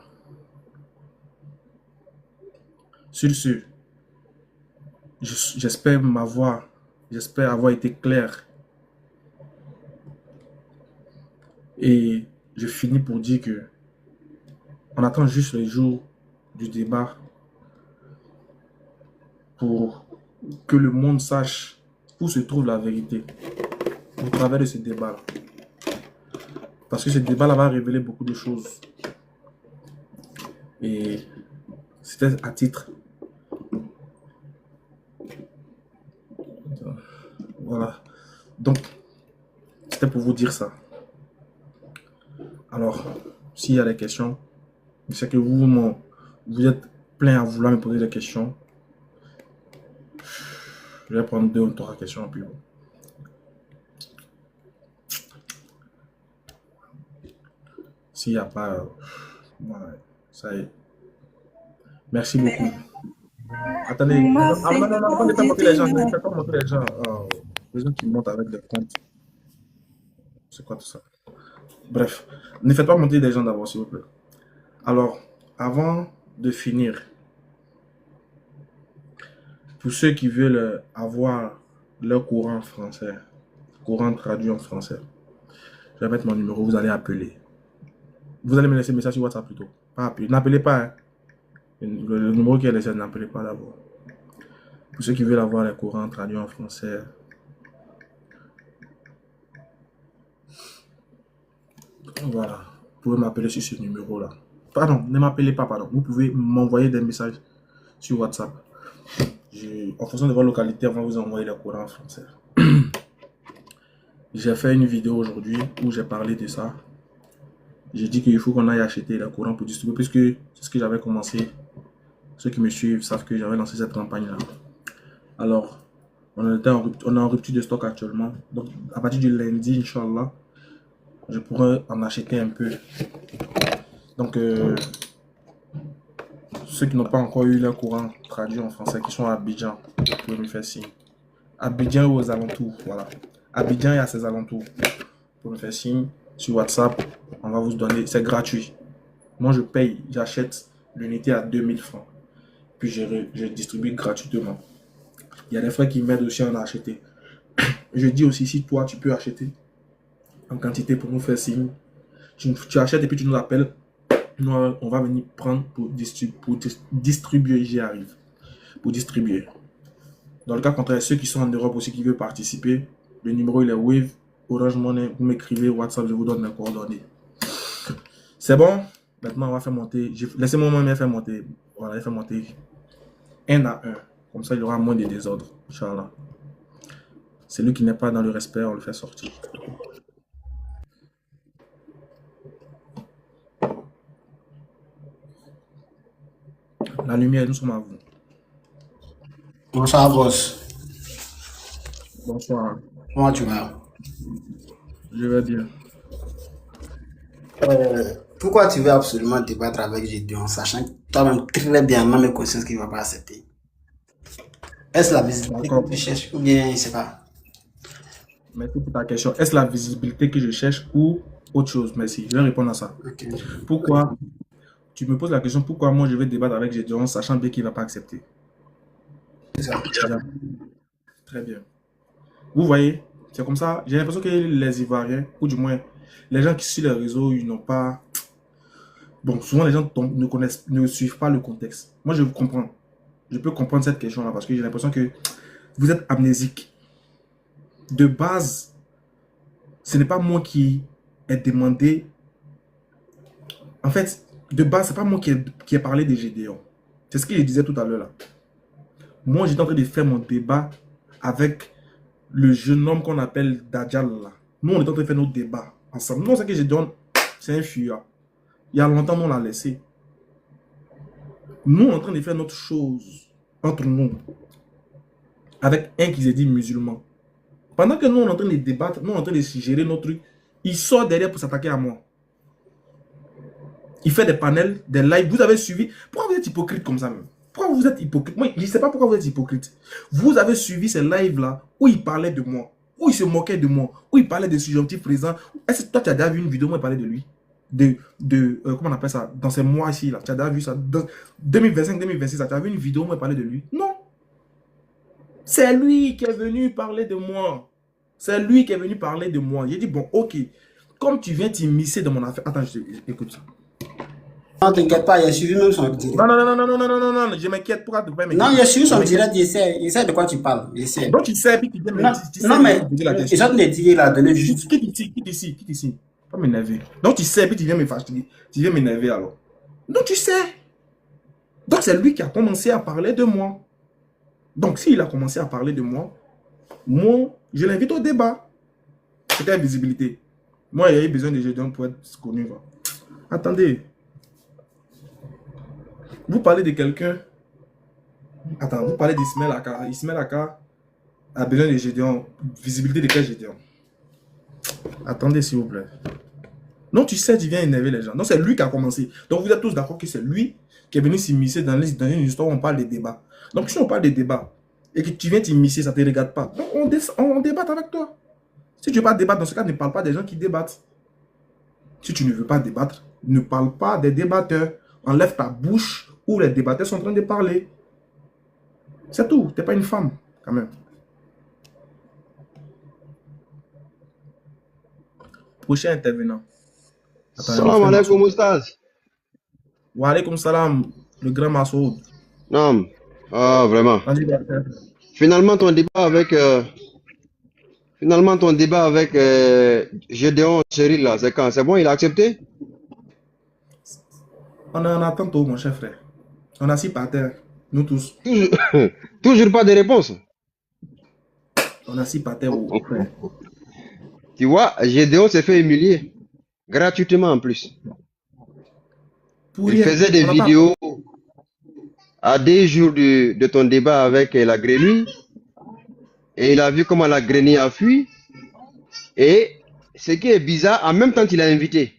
Sur ce, j'espère avoir été clair. Et je finis pour dire que on attend juste les jours du débat pour que le monde sache où se trouve la vérité au travers de ce débat. Parce que ce débat-là va révéler beaucoup de choses. Et c'était à titre. Voilà. Donc, c'était pour vous dire ça. Alors, s'il y a des questions, je sais que vous êtes plein à vouloir me poser des questions. Je vais prendre 2 ou 3 questions. Puis bon. S'il n'y a pas... ouais, ça y est. Merci beaucoup. Attendez. Non, ne faites pas monter les gens. Ne faites pas monter les gens. Les gens qui montent avec des comptes. C'est quoi tout ça? Bref. Ne faites pas monter les gens d'abord, s'il vous plaît. Alors, avant de finir, pour ceux qui veulent avoir leur courant français, courant traduit en français, je vais mettre mon numéro, vous allez appeler. Vous allez me laisser un message sur WhatsApp plutôt. Pas appeler. N'appelez pas. Hein. Le numéro qui est laissé, n'appelez pas d'abord. Pour ceux qui veulent avoir les courants traduits en français, voilà. Vous pouvez m'appeler sur ce numéro-là. Pardon, ne m'appelez pas, pardon. Vous pouvez m'envoyer des messages sur WhatsApp. En fonction de votre localité, on va vous envoyer les courants en français. J'ai fait une vidéo aujourd'hui où j'ai parlé de ça. J'ai dit qu'il faut qu'on aille acheter les courants pour distribuer, puisque c'est ce que j'avais commencé. Ceux qui me suivent savent que j'avais lancé cette campagne-là. Alors, on est en rupture de stock actuellement. Donc, à partir du lundi, Inch'Allah, je pourrais en acheter un peu. Donc, ceux qui n'ont pas encore eu leur courant traduit en français, qui sont à Abidjan, vous pouvez me faire signe. Abidjan ou aux alentours, voilà. Abidjan et à ses alentours. Vous pouvez me faire signe sur WhatsApp, on va vous donner, c'est gratuit. Moi, je paye, j'achète l'unité à 2000 francs. Puis je distribue gratuitement. Il y a des frères qui m'aident aussi à en acheter. Je dis aussi, si toi, tu peux acheter en quantité pour nous faire signe, tu achètes et puis tu nous appelles. Nous, on va venir prendre pour distribuer. J'y arrive. Pour distribuer. Dans le cas contraire, ceux qui sont en Europe aussi qui veulent participer, le numéro il est Wave, Orange Money, vous m'écrivez, WhatsApp, je vous donne mes coordonnées. C'est bon? Maintenant, on va faire monter. Laissez-moi même faire monter. Voilà, faire monter un à un. Comme ça, il y aura moins de désordre. Inch'Allah. Celui qui n'est pas dans le respect, on le fait sortir. La lumière, nous sommes à vous. Bonsoir, boss. Bonsoir. Comment tu vas? Je vais bien. Pourquoi tu veux absolument débattre avec Gédéon, sachant que toi-même très bien, non, mais conscience qu'il ne va pas accepter? Est-ce la visibilité que tu cherches ou bien, je ne sais pas? Merci pour ta question. Est-ce la visibilité que je cherche ou autre chose? Merci. Je vais répondre à ça. Okay. Pourquoi? Tu me poses la question, pourquoi moi je vais débattre avec Gédéon, sachant bien qu'il ne va pas accepter? C'est ça. Très bien. Vous voyez, c'est comme ça. J'ai l'impression que les Ivoiriens, ou du moins les gens qui sur les réseaux, ils n'ont pas... Bon, souvent les gens ne suivent pas le contexte. Moi, je vous comprends. Je peux comprendre cette question-là parce que j'ai l'impression que vous êtes amnésique. De base, ce n'est pas moi qui ai demandé... En fait, de base, ce n'est pas moi qui ai parlé de Gédéon. C'est ce que je disais tout à l'heure là. Moi, j'étais en train de faire mon débat avec le jeune homme qu'on appelle Dajjal là. Nous, on est en train de faire nos débats ensemble. Nous, c'est que Gédéon, c'est un fuyard. Il y a longtemps, nous, on l'a laissé. Nous, on est en train de faire notre chose entre nous. Avec un qui s'est dit musulman. Pendant que nous, on est en train de débattre, nous, on est en train de gérer notre truc, il sort derrière pour s'attaquer à moi. Il fait des panels, des lives. Vous avez suivi. Pourquoi vous êtes hypocrite comme ça même? Pourquoi vous êtes hypocrite? Moi, je ne sais pas pourquoi vous êtes hypocrite. Vous avez suivi ces lives-là où il parlait de moi, où il se moquait de moi, où il parlait de subjonctif présent. Est-ce que toi, tu as déjà vu une vidéo où il parlait de lui? Comment on appelle ça? Dans ces mois-ci, là. Tu as déjà vu ça? Dans 2025-2026, tu as vu une vidéo où il parlait de lui? Non. C'est lui qui est venu parler de moi. C'est lui qui est venu parler de moi. J'ai dit, bon, ok. Comme tu viens t'immiscer dans mon affaire. Attends, écoute ça. Non, t'inquiète pas, il a suivi même son direct. Non, je m'inquiète. Pourquoi tu ne peux pas m'inquiéter? Non, il a suivi son direct, il sait de quoi tu parles. Il sait. Donc tu sais, puis tu viens me dire. Non, mais il a dit, il a donné juste. Quitte ici. Pas m'énerver. Donc tu sais, puis tu viens me fâcher. Tu viens m'énerver alors. Donc tu sais. Donc c'est lui qui a commencé à parler de moi. Donc s'il a commencé à parler de moi, je l'invite au débat. C'était la visibilité. Moi, il y a eu besoin de Gédéon pour être connu. Quoi. Attendez. Vous parlez de quelqu'un. Attends, vous parlez d'Ismaël Aka. Ismaël Aka a besoin de Gédéon. Visibilité de quel Gédéon? Attendez, s'il vous plaît. Non, tu sais, tu viens énerver les gens. Non, c'est lui qui a commencé. Donc, vous êtes tous d'accord que c'est lui qui est venu s'immiscer dans une histoire où on parle des débats. Donc, si on parle des débats et que tu viens t'immiscer, ça ne te regarde pas. Donc, on débat avec toi. Si tu ne veux pas débattre, dans ce cas, ne parle pas des gens qui débattent. Si tu ne veux pas débattre, ne parle pas des débatteurs. Enlève ta bouche où les débatteurs sont en train de parler. C'est tout. Tu n'es pas une femme, quand même. Prochain intervenant. Salam alaikum, Oustaz. Wa alaikum salam, le grand Massoud. Non, vraiment. Finalement, ton débat avec Gédéon Chéri, là, c'est quand? C'est bon, il a accepté? On en attend tôt, mon cher frère. On a assis par terre, nous tous. Toujours pas de réponse. On a assis par terre, au frère. Tu vois, Gédéon s'est fait humilier. Gratuitement en plus. Il faisait des vidéos à des jours de ton débat avec la grenouille. Et il a vu comment la grenouille a fui. Et ce qui est bizarre, en même temps qu'il a invité.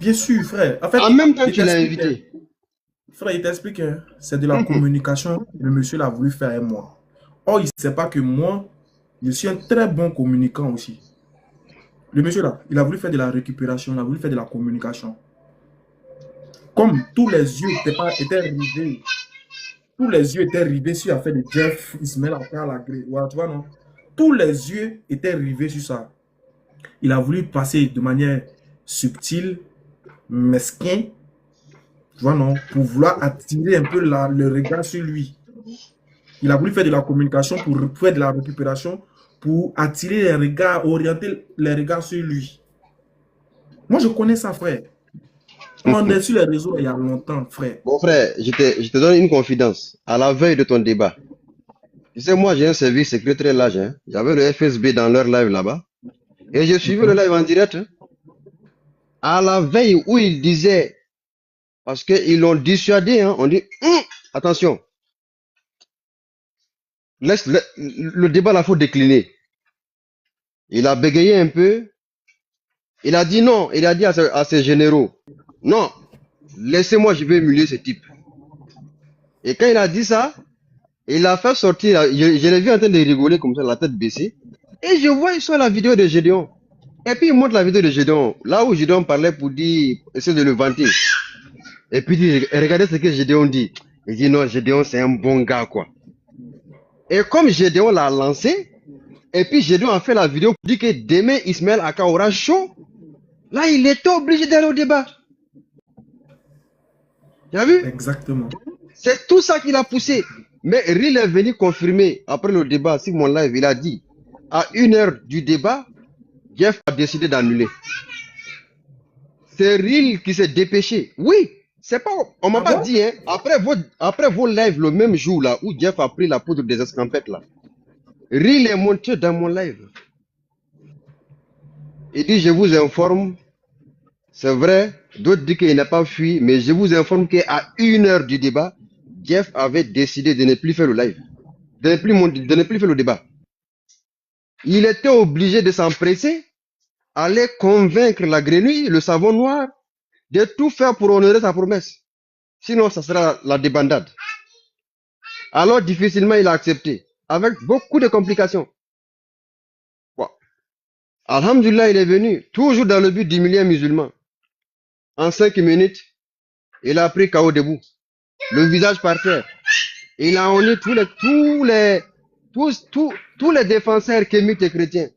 Bien sûr, frère. En fait, en même temps qu'il a invité. Frère, il t'explique, hein, c'est de la communication que le monsieur l'a voulu faire avec moi. Or, il ne sait pas que moi, je suis un très bon communicant aussi. Le monsieur là, il a voulu faire de la récupération, il a voulu faire de la communication. Comme tous les yeux étaient rivés, tous les yeux étaient rivés sur l'affaire de Jeff Ismaël à la grille. Ouais, tu vois, non? Tous les yeux étaient rivés sur ça. Il a voulu passer de manière subtile, mesquin, tu vois, non? Pour vouloir attirer un peu le regard sur lui. Il a voulu faire de la communication pour faire de la récupération, pour attirer les regards, orienter les regards sur lui. Moi, je connais ça, frère. On est sur les réseaux il y a longtemps, frère. Mon frère, je te donne une confidence. À la veille de ton débat, tu sais, moi, j'ai un service secret très large. Hein. J'avais le FSB dans leur live là-bas. Et j'ai suivi le live en direct. Hein. À la veille où ils disaient, parce qu'ils l'ont dissuadé, hein, on dit, attention, laisse le débat là, faut décliner. Il a bégayé un peu. Il a dit non. Il a dit à ses généraux, non, laissez-moi, je vais émuler ce type. Et quand il a dit ça, il a fait sortir, je l'ai vu en train de rigoler comme ça, la tête baissée. Et je vois sur la vidéo de Gédéon. Et puis il montre la vidéo de Gédéon, là où Gédéon parlait pour dire, essayer de le vanter. Et puis il dit, regardez ce que Gédéon dit. Il dit non, Gédéon c'est un bon gars quoi. Et comme Gédéon l'a lancé, et puis Gédéon a fait la vidéo pour dire que demain Ismaël Aka aura chaud, là il était obligé d'aller au débat. Tu as vu? Exactement. C'est tout ça qui l'a poussé. Mais Ril est venu confirmer après le débat sur mon live. Il a dit, à 1 heure du débat, Jeff a décidé d'annuler. C'est Ril qui s'est dépêché. Oui, c'est pas, on m'a pas dit, hein, après vos lives le même jour là, où Jeff a pris la poudre des escampettes là, Ril est monté dans mon live. Il dit, je vous informe, c'est vrai, d'autres disent qu'il n'a pas fui, mais je vous informe qu'à 1 heure du débat, Jeff avait décidé de ne plus faire le live, de ne plus faire le débat. Il était obligé de s'empresser, aller convaincre la grenouille, le savon noir, de tout faire pour honorer sa promesse. Sinon, ça sera la débandade. Alors, difficilement, il a accepté, avec beaucoup de complications. Bon. Alhamdulillah, il est venu, toujours dans le but d'humilier un musulman. En 5 minutes, il a pris KO debout, le visage par terre. Il a honné tous les défenseurs kémiques et chrétiens.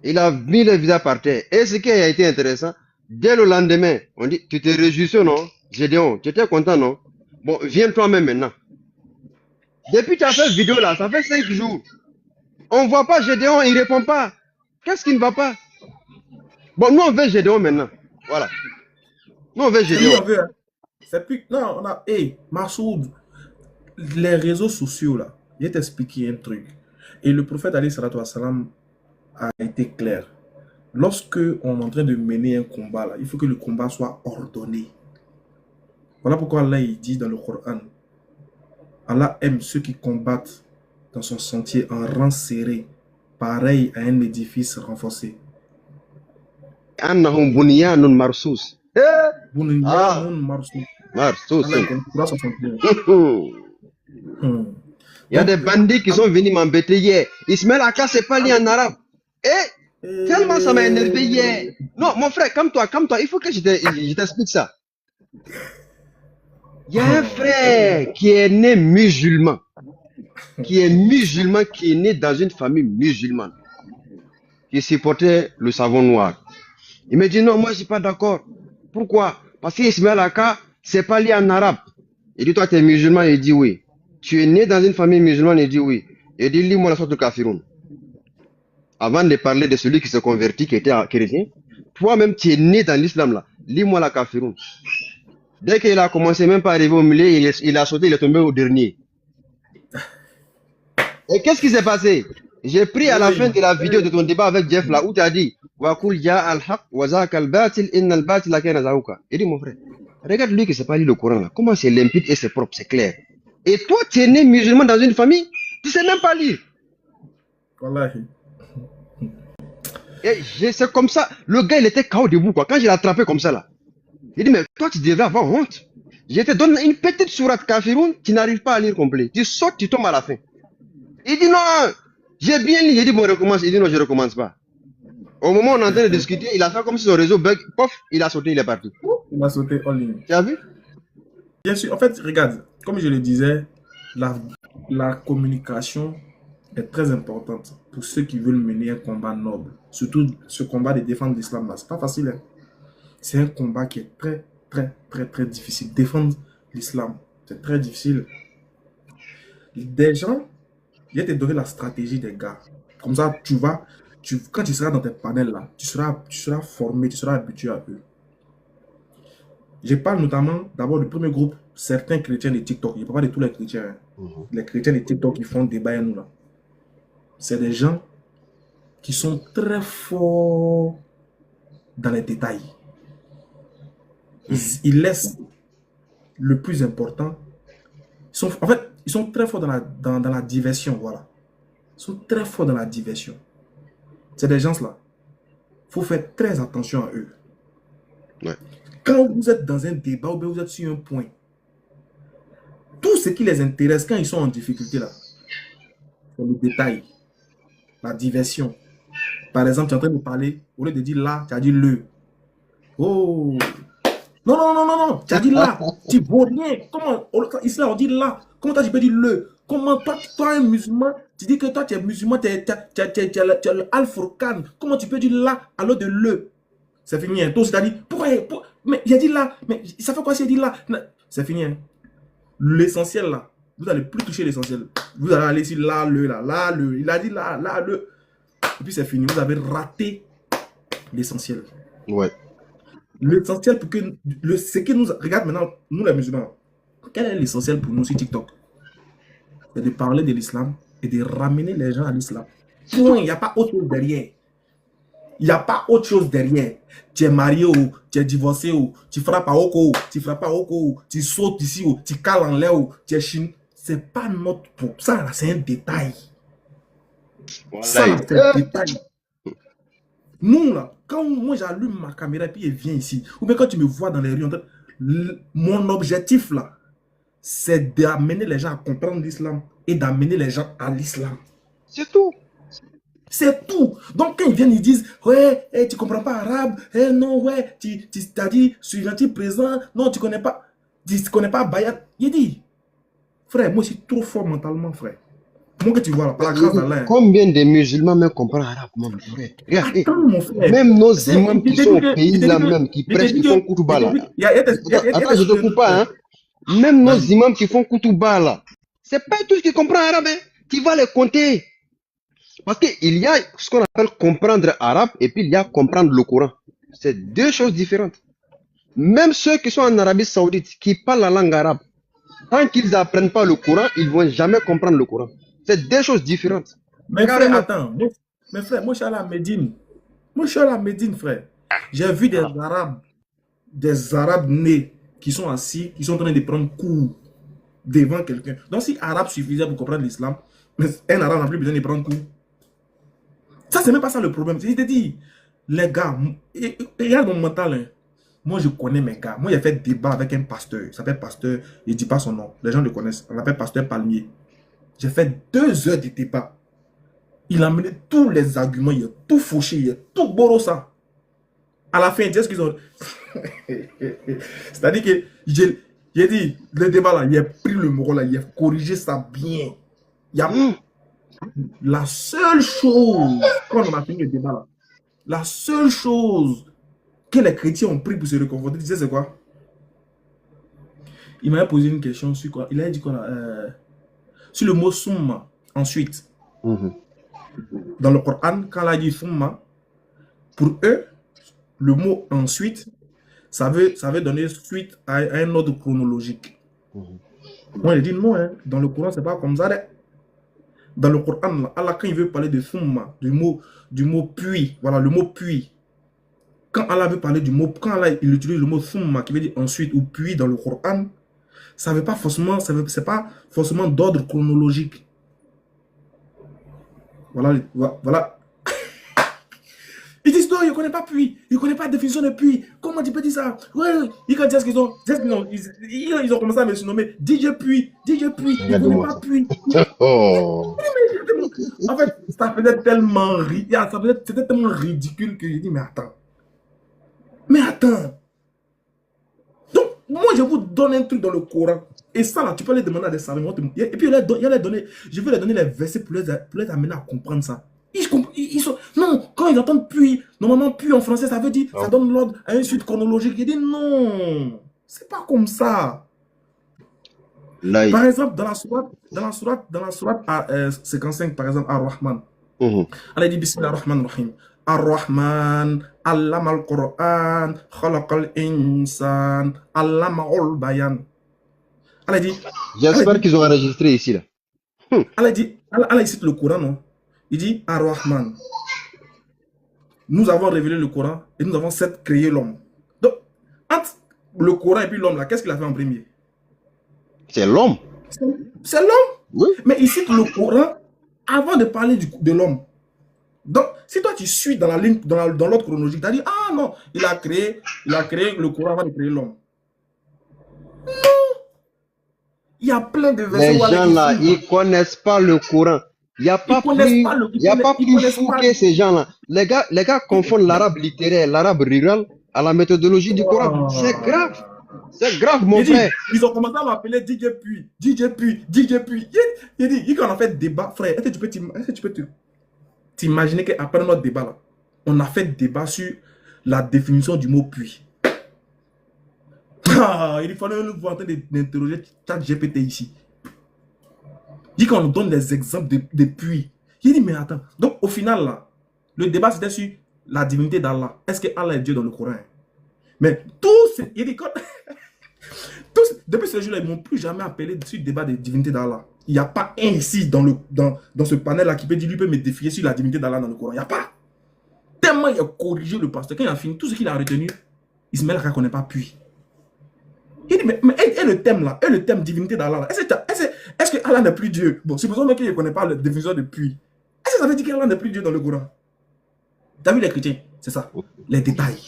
Il a mis le visage par terre. Et ce qui a été intéressant, dès le lendemain, on dit, tu te réjouis, non? Gédéon, tu étais content, non? Bon, viens toi-même maintenant. Depuis que tu as fait cette vidéo là, ça fait 5 jours. On ne voit pas Gédéon, il ne répond pas. Qu'est-ce qui ne va pas? Bon, nous on veut Gédéon maintenant. Voilà. Nous on veut Gédéon. C'est plus... Non, on a... Hey, Massoud, les réseaux sociaux là, je vais t'expliquer un truc. Et le prophète alayhi salatu wassalam a été clair. Lorsque on est en train de mener un combat là, il faut que le combat soit ordonné. Voilà pourquoi Allah il dit dans le Coran, Allah aime ceux qui combattent dans son sentier en rang serré, pareil à un édifice renforcé. Annahum bunyanun marsus. Bunyanun marsus. Il y a des bandits qui sont venus m'embêter hier. Ismaël Aka, c'est pas lié en arabe. Et tellement ça m'a énervé hier. Non, mon frère, comme toi, il faut que je t'explique ça. Il y a un frère qui est né musulman. Qui est né dans une famille musulmane. Qui supportait le savon noir. Il me dit non, moi je suis pas d'accord. Pourquoi? Parce que Ismaël Aka, c'est pas lié en arabe. Il dit toi tu es musulman, il dit oui. Tu es né dans une famille musulmane, il dit oui. Il dit lis-moi la sorte de Kafiroun. Avant de parler de celui qui se convertit, qui était chrétien, toi-même tu es né dans l'islam là. Lis-moi la Kafiroun. Dès qu'il a commencé même pas à arriver au milieu, il a sauté, il est tombé au dernier. Et qu'est-ce qui s'est passé? J'ai pris à la fin de la vidéo de ton débat avec Jeff là où tu as dit Wakul ja al-haq wa zaka al-batil inna al-batila kana zahuka. Il dit mon frère, regarde lui qui sait pas lire le Coran là. Comment c'est limpide et c'est propre, c'est clair. Et toi tu es né musulman dans une famille, tu sais même pas lire. Wallahi. Et c'est comme ça, le gars il était KO debout quoi. Quand je l'ai attrapé comme ça là, il dit mais toi tu devrais avoir honte. Je te donne une petite sourate Kafirun, tu n'arrives pas à lire complet. Tu sautes, tu tombes à la fin. Il dit non, j'ai bien lu. J'ai dit bon, recommence. Il dit non, je ne recommence pas. Au moment où on est en train de discuter, il a fait comme si son réseau bug, pof, il a sauté, il est parti. Il a sauté en ligne. Tu as vu? Bien sûr, en fait, regarde, comme je le disais, la communication est très importante pour ceux qui veulent mener un combat noble. Surtout ce combat de défendre l'islam là. C'est pas facile. Hein. C'est un combat qui est très, très, très, très difficile. Défendre l'islam, c'est très difficile. Des gens, je vais te donner la stratégie des gars. Comme ça, quand tu seras dans tes panels là, tu seras formé, tu seras habitué à eux. Je parle notamment d'abord du premier groupe, certains chrétiens de TikTok. Je ne parle pas de tous les chrétiens. Hein. Les chrétiens de TikTok qui font débat à nous là. C'est des gens qui sont très forts dans les détails. Ils laissent le plus important. En fait, ils sont très forts dans la diversion. Voilà. Ils sont très forts dans la diversion. C'est des gens là. Il faut faire très attention à eux. Ouais. Quand vous êtes dans un débat ou bien vous êtes sur un point, tout ce qui les intéresse quand ils sont en difficulté là, c'est le détail, la diversion. Par exemple, tu es en train de parler, au lieu de dire là, tu as dit le. Oh! Non, non, non, non, non, tu as dit là, tu vaux rien. Comment? Ici là, on dit là. Comment tu peux dire le? Comment toi, un musulman, tu dis que toi, tu es musulman, tu es le Al-Furqan. Comment tu peux dire là alors de le? C'est fini. Hein. Toi, tu as dit, pourquoi? Mais il a dit là. Mais ça fait quoi s'il a dit là? C'est fini. Hein. L'essentiel là, vous n'allez plus toucher l'essentiel. Vous allez aller ici, là, le. Il a dit là, le. Et puis c'est fini. Vous avez raté l'essentiel. Ouais. L'essentiel pour que. Ce que nous. Regarde maintenant, nous les musulmans. Quel est l'essentiel pour nous sur TikTok? C'est de parler de l'islam et de ramener les gens à l'islam. Point. Il n'y a pas autre chose derrière. Il n'y a pas autre chose derrière. Tu es marié ou tu es divorcé ou tu frappes à Oko, tu frappes à Oko, tu sautes ici ou tu cales en l'air ou tu es chine. C'est pas notre pour ça, c'est un détail. Voilà. Ça, c'est un détail. Nous, là, quand moi j'allume ma caméra et puis elle vient ici, ou bien quand tu me vois dans les rues, mon objectif là, c'est d'amener les gens à comprendre l'islam et d'amener les gens à l'islam. C'est tout. C'est tout. Donc, quand ils viennent, ils disent, ouais, hey, tu comprends pas arabe, hey, non, ouais, tu as dit, suivant présent, non, tu connais pas Bayat. Il dit, frère, moi, je suis trop fort mentalement, frère. Moi, que tu vois, là, par la grâce d'Allah. Combien de musulmans même comprennent arabe, mon frère? Regarde, attends, mon frère. Même nos imams qui sont au pays là même, qui prêchent, qui font Koutouba là. Attends, je te coupe pas, hein. Même nos imams qui font Koutouba là, c'est pas tous qui comprennent arabe, hein. Tu vas les compter. Parce qu'il y a ce qu'on appelle comprendre arabe et puis il y a comprendre le Coran. C'est deux choses différentes. Même ceux qui sont en Arabie Saoudite, qui parlent la langue arabe, tant qu'ils n'apprennent pas le Coran, ils ne vont jamais comprendre le Coran. C'est deux choses différentes. Mais frère, attends. Mais frère, moi je suis à la Médine. Moi je suis à la Médine, frère. J'ai vu des Arabes nés qui sont assis, qui sont en train de prendre cours devant quelqu'un. Donc si arabe suffisait pour comprendre l'islam, un arabe n'a plus besoin de prendre cours. Ça, c'est même pas ça le problème. Je te dis, les gars, regarde mon mental. Hein. Moi, je connais mes gars. Moi, j'ai fait débat avec un pasteur. Il s'appelle pasteur. Il ne dit pas son nom. Les gens le connaissent. On l'appelle pasteur Palmier. J'ai fait 2 heures de débat. Il a amené tous les arguments. Il a tout fauché. Il a tout borré ça. À la fin, il dit ce qu'ils ont. C'est-à-dire que j'ai dit, le débat là, il a pris le mot là. Il a corrigé ça bien. Il a. La seule chose, quand on a fini le débat là, la seule chose que les chrétiens ont pris pour se réconforter, tu sais c'est quoi? Il m'avait posé une question sur quoi? Il a dit quoi sur le mot summa, ensuite. Dans le Coran, quand il a dit summa, pour eux, le mot ensuite, ça veut donner suite à un ordre chronologique. Moi, j'ai dit non, hein, dans le Coran, c'est pas comme ça. Dans le Coran, Allah, quand il veut parler de summa, du mot puis, voilà, le mot puis. Quand Allah veut parler du mot, quand Allah il utilise le mot summa, qui veut dire ensuite ou puis dans le Coran, ça veut pas forcément, c'est pas forcément d'ordre chronologique. Voilà. Ils disent non, il ne connaît pas puis. Il ne connaît pas la définition de puis. Comment tu peux dire ça? Ouais, ils quand disent qu'ils ont, ils ont commencé à me surnommer DJ Puis. DJ Puis. Il ne connaît pas puis. Oh. En fait, ça faisait tellement c'était tellement ridicule que j'ai dit, mais attends. Mais attends. Donc, moi, je vous donne un truc dans le Coran. Et ça, là, tu peux les demander à des savants. Et puis, je vais leur donner les versets pour les amener à comprendre ça. Non, quand ils entendent puis, normalement, puis en français, ça veut dire, ça donne l'ordre à une suite chronologique. Il dit non, c'est pas comme ça. Là, Par exemple, dans la sourate 55, par exemple, Ar-Rahman. Allah dit Bismillah ar-Rahman ar-Rahim. Ar-Rahman, Allama al-Qur'an, Khalaqa al-Insan, Allama al-Bayan. Allah dit. J'espère qu'ils ont enregistré ici, là. Allah dit, Allah cite le Coran, non? Il dit Ar-Rahman. Nous avons révélé le Coran et nous avons certes créé l'homme. Donc, entre le Coran et puis l'homme, là, qu'est-ce qu'il a fait en premier? C'est l'homme. C'est l'homme. Oui. Mais il cite le Coran avant de parler de l'homme. Donc, si toi tu suis dans la ligne, dans l'ordre chronologique, tu as dit, ah non, il a créé le Coran avant de créer l'homme. Non. Il y a plein de versets. Les gens là, ils ne connaissent pas le Coran. Il n'y a pas plus fou que ces gens-là. Les gars confondent l'arabe littéraire, l'arabe rural à la méthodologie du Coran. C'est grave. C'est grave, mon frère. Ils ont commencé à m'appeler DJ Puis. DJ Puis. DJ Puis. Il dit, quand on a fait débat, frère, est-ce que tu peux t'imaginer qu'après notre débat, là, on a fait débat sur la définition du mot puis. Il fallait nous voir en train d'interroger ChatGPT ici. Il dit qu'on nous donne des exemples de puis. Il dit, mais attends. Donc, au final, là, le débat, c'était sur la divinité d'Allah. Est-ce que Allah est Dieu dans le Coran? Mais il dit, depuis ce jour-là, ils ne m'ont plus jamais appelé sur le débat de divinité d'Allah. Il n'y a pas un ici dans ce panel-là qui peut dire, lui peut me défier sur la divinité d'Allah dans le Coran. Il n'y a pas. Tellement il a corrigé le pasteur. Quand il a fini, tout ce qu'il a retenu, Ismaël ne connaît pas puis. Il dit, mais et le thème là, et le thème divinité d'Allah, est-ce que Allah n'est plus Dieu? Bon, supposons qu'il ne connaît pas la définition de puis. Est-ce que ça veut dire qu'Allah n'est plus Dieu dans le Coran? Tu as vu les chrétiens? C'est ça. Les détails.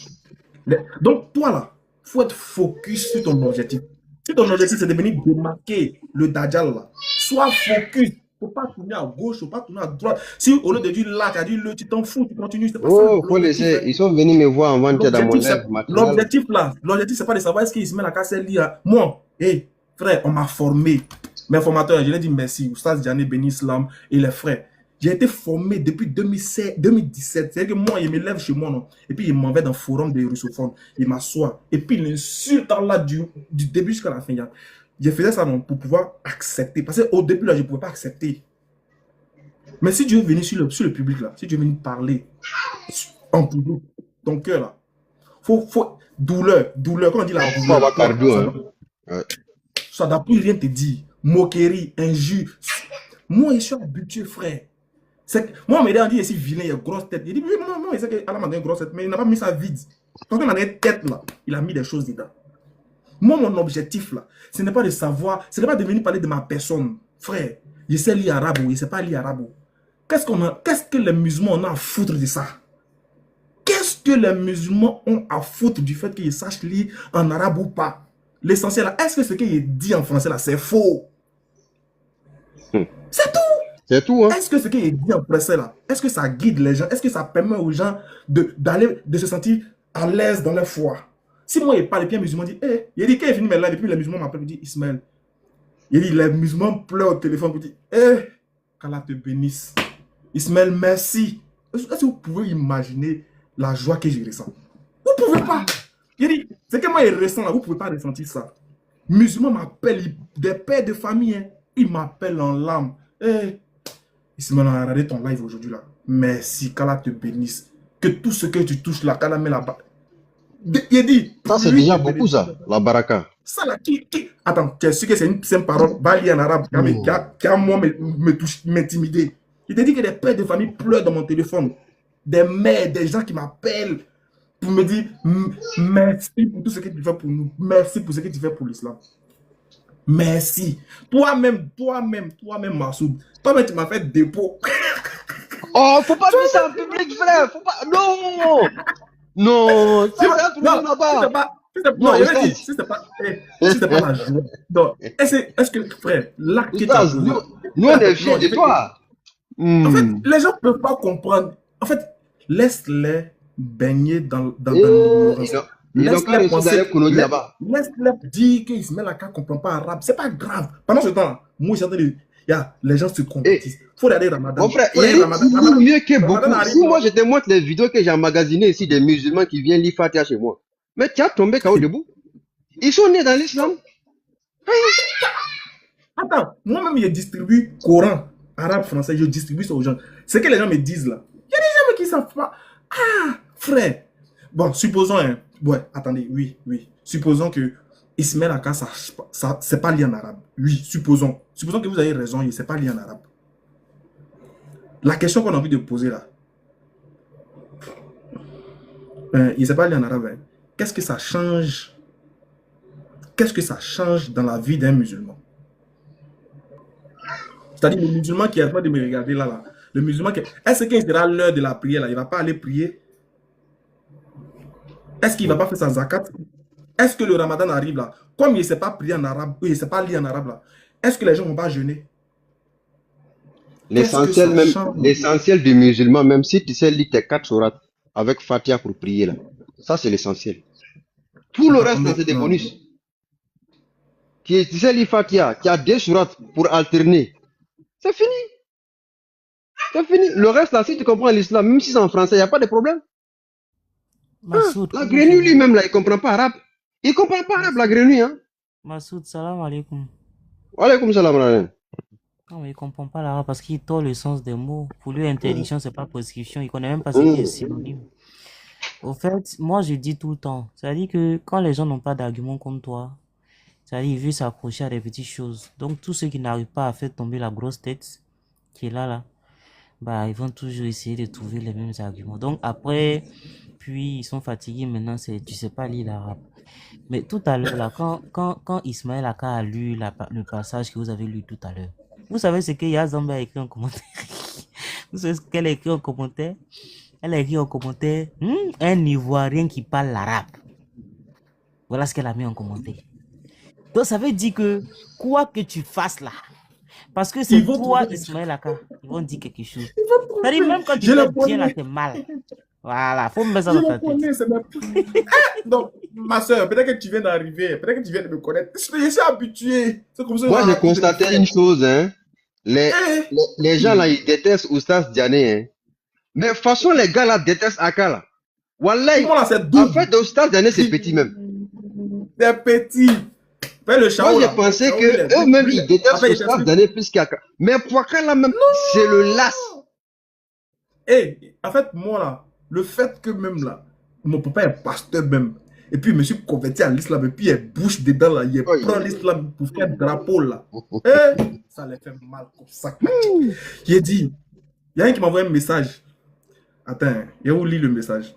Donc, toi là, il faut être focus sur ton objectif. Si ton objectif c'est de venir démarquer le Dajjal là, sois focus. Il ne faut pas tourner à gauche, il ne faut pas tourner à droite. Si au lieu de dire là, tu as dit le, tu t'en fous, tu continues. Oh, faut laisser. Ils sont venus me voir avant que dans mon lèvre. L'objectif là, l'objectif c'est pas de savoir est-ce qu'il se met la casse lire. Moi, hey, frère, on m'a formé. Mes formateurs, je leur ai dit merci. Oustaz Diané Béni Islam et les frères. J'ai été formé depuis 2017. C'est-à-dire que moi, il me lève chez moi, non? Et puis il m'en va dans le forum des russophones. Il m'assoit. Et puis il insulte là du début jusqu'à la fin. Je faisais ça non, pour pouvoir accepter. Parce qu'au début, là, je ne pouvais pas accepter. Mais si tu veux venir sur le public, là, si tu veux venir parler en public, ton cœur, là, faut douleur. Quand on dit la douleur, avoir cardio, ça ne doit plus rien te dire. Moquerie, injure. Moi, je suis habitué, frère. Moi, on m'a dit ici, vilain, il a une grosse tête. Il dit, oui, moi, il sait qu'Allah m'a donné une grosse tête, mais il n'a pas mis ça vide. Quand il a une tête, là, il a mis des choses dedans. Moi, mon objectif, là, ce n'est pas de savoir, ce n'est pas de venir parler de ma personne. Frère, je sais lire arabe ou je ne sais pas lire arabe. Qu'est-ce que les musulmans ont à foutre de ça? Qu'est-ce que les musulmans ont à foutre du fait qu'ils sachent lire en arabe ou pas? L'essentiel, là, est-ce que ce qu'il dit en français, là, c'est faux? C'est tout. C'est tout, hein? Est-ce que ce qu'il dit en français, là, est-ce que ça guide les gens? Est-ce que ça permet aux gens de se sentir à l'aise dans leur foi? Si moi, il parle, et puis un musulman dit, hey, il dit, quand il finit mes lives, et puis les musulmans m'appellent, il dit, Ismaël. Il dit, les musulmans pleurent au téléphone, il dit, hey, qu'Allah te bénisse. Ismaël, merci. Est-ce que vous pouvez imaginer la joie que je ressens? Vous ne pouvez pas. Il dit, c'est que moi, il ressent là, vous ne pouvez pas ressentir ça. Musulmans m'appellent, des pères de famille, hein, ils m'appellent en larmes. Hey, Ismaël, on a regardé ton live aujourd'hui là. Merci, qu'Allah te bénisse. Que tout ce que tu touches là, qu'Allah met là-bas. Il dit, ça c'est déjà beaucoup ça, la baraka. Ça là, attends, tu es sûr que c'est une simple parole, va lire en arabe, qui a moi m'intimider. Il te dit que des pères de famille pleurent dans mon téléphone, des mères, des gens qui m'appellent pour me dire merci pour tout ce que tu fais pour nous, merci pour ce que tu fais pour l'islam. Merci. Toi-même, Massoud, toi-même tu m'as fait dépôt. Oh, faut pas dire ça en public, frère. Faut pas. Non. Non. Ça, ça, tout le monde là-bas. Non, Non, il avait dit, Oustaz. si c'est pas la joie. Donc, est-ce que, frère, l'acte que tu as Oustaz, posé, nous, on est non, fiers de toi. en fait, Hmm. les gens ne peuvent pas comprendre. En fait, laisse-les baigner dans Et l'ignorance. ils n'ont qu'à Laisse-les rester dans penser, les colonies là-bas. laisse-les dire qu'Ismaël Aka ne comprend pas arabe. C'est pas grave. Pendant ce temps, moi, j'ai entendu, les gens se Et, compétissent. Il faut regarder Ramadan. mon frère, Faut il regarder Ramadan. est mieux que Ramadan beaucoup. arrive, Si moi non? je te montre les vidéos que j'ai emmagasinées ici des musulmans qui viennent lire Fatiha chez moi, mais tu as tombé KO debout. Ils sont nés dans l'islam. Attends, moi-même, je distribue Coran, arabe, français, je distribue ça aux gens. C'est que les gens me disent là. Il y a des gens qui ne savent pas. Ah, frère. Bon, supposons, hein, ouais, attendez, oui. Supposons que Ismaël Aka, ça c'est pas lié en arabe. Oui, supposons. Supposons que vous avez raison, c'est pas lié en arabe. La question qu'on a envie de poser là, il sait pas lié en arabe. Hein. Qu'est-ce que ça change? Qu'est-ce que ça change dans la vie d'un musulman? C'est-à-dire le musulman qui est en train de me regarder là. Le musulman qui... Est-ce qu'il sera l'heure de la prière là? Il ne va pas aller prier? Est-ce qu'il ne va pas faire sa zakat? Est-ce que le ramadan arrive là? Comme il ne sait pas prier en arabe, il ne sait pas lire en arabe là, est-ce que les gens ne vont pas jeûner? L'essentiel du musulman, même si tu sais lire tes 4 sourates avec Fatiha pour prier là, ça c'est l'essentiel. Tout le reste c'est des bonus. Tu sais lire Fatiha, tu as 2 sourates pour alterner. C'est fini. C'est fini. Le reste là, si tu comprends l'islam, même si c'est en français, il n'y a pas de problème. Massoud, La grenouille lui-même là, il ne comprend pas arabe. Il ne comprend pas arabe, la grenouille. Hein? Massoud, salam alaikum. Wa alaykoum salam. Non, mais il ne comprend pas l'arabe parce qu'il tord le sens des mots. Pour lui, interdiction, c'est pas prescription. Il ne connaît même pas ce qui est synonyme. Au fait, moi, je dis tout le temps. C'est-à-dire que quand les gens n'ont pas d'argument contre toi, c'est-à-dire qu'ils veulent s'accrocher à des petites choses. Donc, tous ceux qui n'arrivent pas à faire tomber la grosse tête, qui est là, bah, ils vont toujours essayer de trouver les mêmes arguments. Donc, après, puis ils sont fatigués maintenant, tu sais pas lire l'arabe. Mais tout à l'heure, là, quand Ismaël Aka a lu le passage que vous avez lu tout à l'heure, vous savez ce que Yazamba a écrit en commentaire? Vous savez ce qu'elle a écrit en commentaire? Elle a écrit en commentaire, un Ivoirien qui parle l'arabe. Voilà ce qu'elle a mis en commentaire. Donc ça veut dire que, quoi que tu fasses là, parce que c'est toi, Ismaël Aka, ils vont dire quelque chose. C'est-à-dire même quand tu fais bien là, t'es mal. Voilà, faut me mettre ça dans ta tête. Donc, ma soeur, peut-être que tu viens d'arriver, peut-être que tu viens de me connaître. Je suis habitué. Comme ça, moi, j'ai constaté une chose, hein. Les gens là, ils détestent Oustaz Diané, hein. Mais de toute façon, les gars là détestent Aka là. Wallahi, en fait, Oustaz Diané, c'est petit même. C'est petit. Le moi, j'ai pensé que eux-mêmes, ils détestent Oustaz Diané plus qu'Aka. Mais pour Aka là même, c'est le las. En fait, moi là, le fait que même là, mon papa est pasteur même, et puis je me suis converti à l'islam, et puis il bouche dedans là, il prend l'islam pour faire drapeau là. Ça les fait mal comme ça. Il dit, il y a un qui m'a envoyé un message. Attends, il vous lit le message.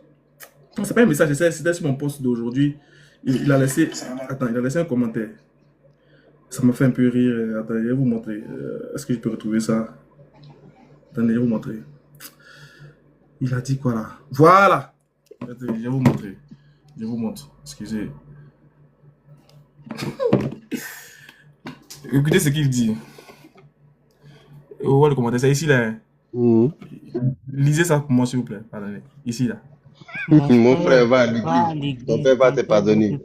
Non, c'est pas un message, c'était sur mon post d'aujourd'hui. Il a laissé un commentaire. Ça m'a fait un peu rire. Attends, je vais vous montrer. Est-ce que je peux retrouver ça? Attendez, je vais vous montrer. Il a dit quoi là? Voilà. Attendez, je vais vous montrer. Je vous montre. Excusez. Écoutez ce qu'il dit. Oh, le commentaire, c'est ici là. Lisez ça pour moi, s'il vous plaît. Pardonnez. Ici là. Mon frère va à l'église. Ton père va te pardonner.